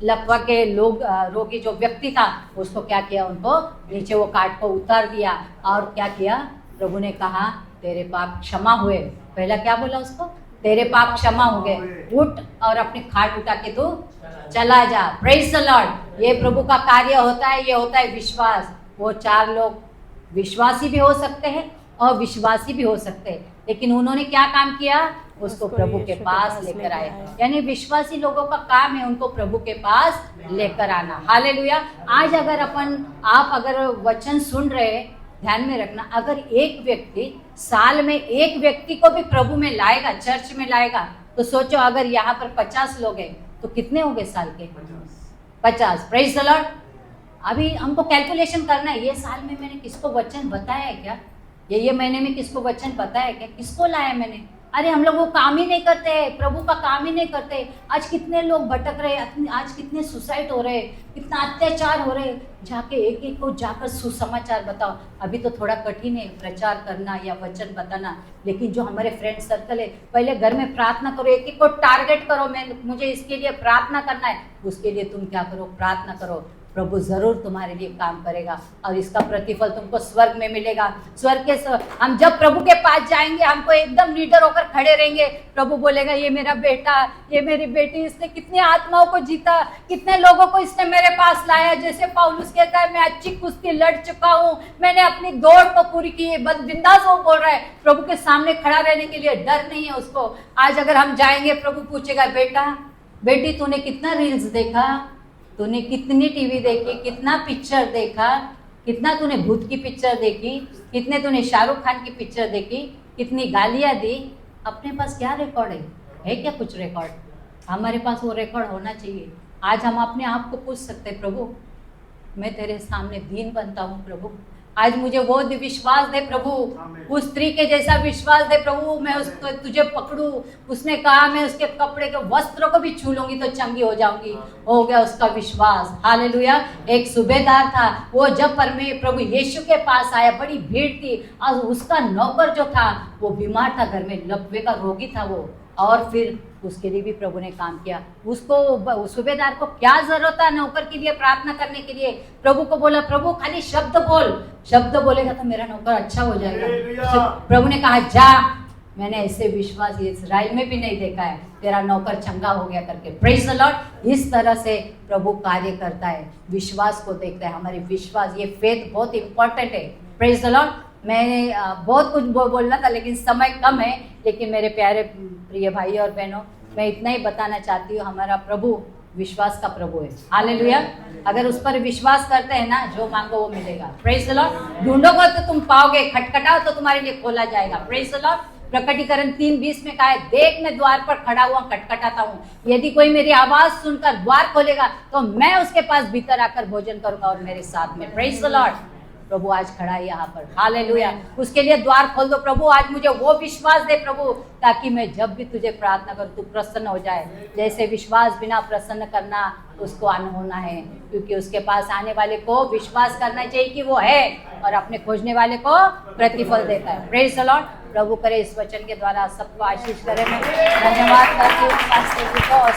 लकवा के रोगी जो व्यक्ति था उसको क्या किया? उनको नीचे वो काट को उतार दिया और क्या किया? प्रभु ने कहा तेरे पाप क्षमा हुए। पहला क्या बोला उसको? तेरे पाप क्षमा हो गए, उठ और अपनी खाट उठा के तू चला जा। Praise the Lord. ये प्रभु का कार्य होता है, ये होता है विश्वास। वो 4 लोग विश्वासी भी हो सकते हैं और विश्वासी भी हो सकते हैं, लेकिन उन्होंने क्या काम किया? उसको प्रभु के पास लेकर आए। यानी विश्वासी लोगों का काम है उनको प्रभु के पास लेकर आना। हालेलुया। आज अगर आप अगर वचन सुन रहे हैं, ध्यान में रखना, अगर एक व्यक्ति साल में एक व्यक्ति को भी प्रभु में लाएगा, चर्च में लाएगा, तो सोचो अगर यहाँ पर 50 लोग हैं तो कितने हो गए साल के? 50। Praise the Lord. अभी हमको कैलकुलेशन करना है, ये साल में मैंने किसको वचन बताया है क्या? ये महीने में किसको वचन बताया है क्या? किसको लाया मैंने? अरे हम लोग वो काम ही नहीं करते, प्रभु का काम ही नहीं करते। आज कितने लोग भटक रहे, आज कितने सुसाइड हो रहे, कितना अत्याचार हो रहे। जाके एक को जाकर सुसमाचार बताओ। अभी तो थोड़ा कठिन है प्रचार करना या वचन बताना, लेकिन जो हमारे फ्रेंड सर्कल है, पहले घर में प्रार्थना करो, एक को टारगेट करो, मुझे इसके लिए प्रार्थना करना है, उसके लिए तुम क्या करो? प्रार्थना करो। प्रभु जरूर तुम्हारे लिए काम करेगा और इसका प्रतिफल तुमको स्वर्ग में मिलेगा। स्वर्ग के हम जब प्रभु के पास जाएंगे, हमको एकदम निडर होकर खड़े रहेंगे। प्रभु बोलेगा, ये मेरा बेटा, ये मेरी बेटी, इसने कितनी आत्माओं को जीता, कितने लोगों को इसने मेरे पास लाया। जैसे पौलुस कहता है, मैं अच्छी कुश्ती लड़ चुका हूँ, मैंने अपनी दौड़ को पूरी की है। बिंदास वो बोल रहा है, प्रभु के सामने खड़ा रहने के लिए डर नहीं है उसको। आज अगर हम जाएंगे, प्रभु पूछेगा, बेटा बेटी तूने कितना रील्स देखा, तूने कितनी टीवी देखी, कितना पिक्चर देखा, कितना तूने भूत की पिक्चर देखी, कितने तूने शाहरुख खान की पिक्चर देखी, कितनी गालियां दी। अपने पास क्या रिकॉर्ड है क्या कुछ रिकॉर्ड? हमारे पास वो रिकॉर्ड होना चाहिए। आज हम अपने आप को पूछ सकते, प्रभु मैं तेरे सामने दीन बनता हूँ प्रभु, आज मुझे वो विश्वास दे प्रभु, उस स्त्री के जैसा विश्वास दे प्रभु, मैं उसको तुझे पकड़ूं। उसने कहा मैं उसके कपड़े के वस्त्रों को भी छू लूंगी तो चंगी हो जाऊंगी। हो गया उसका विश्वास। हालेलुया। एक सूबेदार था, वो जब प्रभु यीशु के पास आया, बड़ी भीड़ थी और उसका नौकर जो था वो बीमार था, घर में लकवे का रोगी था वो, और फिर उसके लिए भी प्रभु ने काम किया। उसको सूबेदार को क्या जरूरत था नौकर के लिए प्रार्थना करने के लिए? प्रभु को बोला, प्रभु खाली शब्द बोल, शब्द बोलेगा तो मेरा नौकर अच्छा हो जाएगा। प्रभु ने कहा, जा, मैंने ऐसे विश्वास इस्राएल में भी नहीं देखा है, तेरा नौकर चंगा हो गया करके। Praise the Lord. इस तरह से प्रभु कार्य करता है, विश्वास को देखता है। हमारी विश्वास, ये फेथ बहुत इंपॉर्टेंट है। Praise the Lord. मैंने बहुत कुछ बोलना था लेकिन समय कम है, लेकिन मेरे प्यारे प्रिय भाई और बहनों, मैं इतना ही बताना चाहती हूँ, हमारा प्रभु विश्वास का प्रभु है। हालेलुया। अगर उस पर विश्वास करते हैं ना, जो मांगो वो मिलेगा। Praise the Lord. ढूंढोगे तो तुम पाओगे, खटखटाओ तो तुम्हारे लिए खोला जाएगा। Praise the Lord. प्रकटीकरण 3:20 में कहा है, देख मैं द्वार पर खड़ा हुआ खटखटाता हूँ, यदि कोई मेरी आवाज सुनकर द्वार खोलेगा तो मैं उसके पास भीतर आकर भोजन करूंगा और मेरे साथ में। Praise the Lord. प्रभु आज खड़ा है यहाँ पर। हालेलुया। उसके लिए द्वार खोल दो। प्रभु आज मुझे वो विश्वास दे प्रभु, ताकि मैं जब भी तुझे प्रार्थना करूँ तू प्रसन्न हो जाए। जैसे विश्वास बिना प्रसन्न करना उसको अनहोना है, क्योंकि उसके पास आने वाले को विश्वास करना चाहिए कि वो है, और अपने खोजने वाले को प्रतिफल देता है। Praise the Lord. प्रभु करे इस वचन के द्वारा सबको आशीष करे। मैं धन्यवाद करती हूँ पास्टर जी को और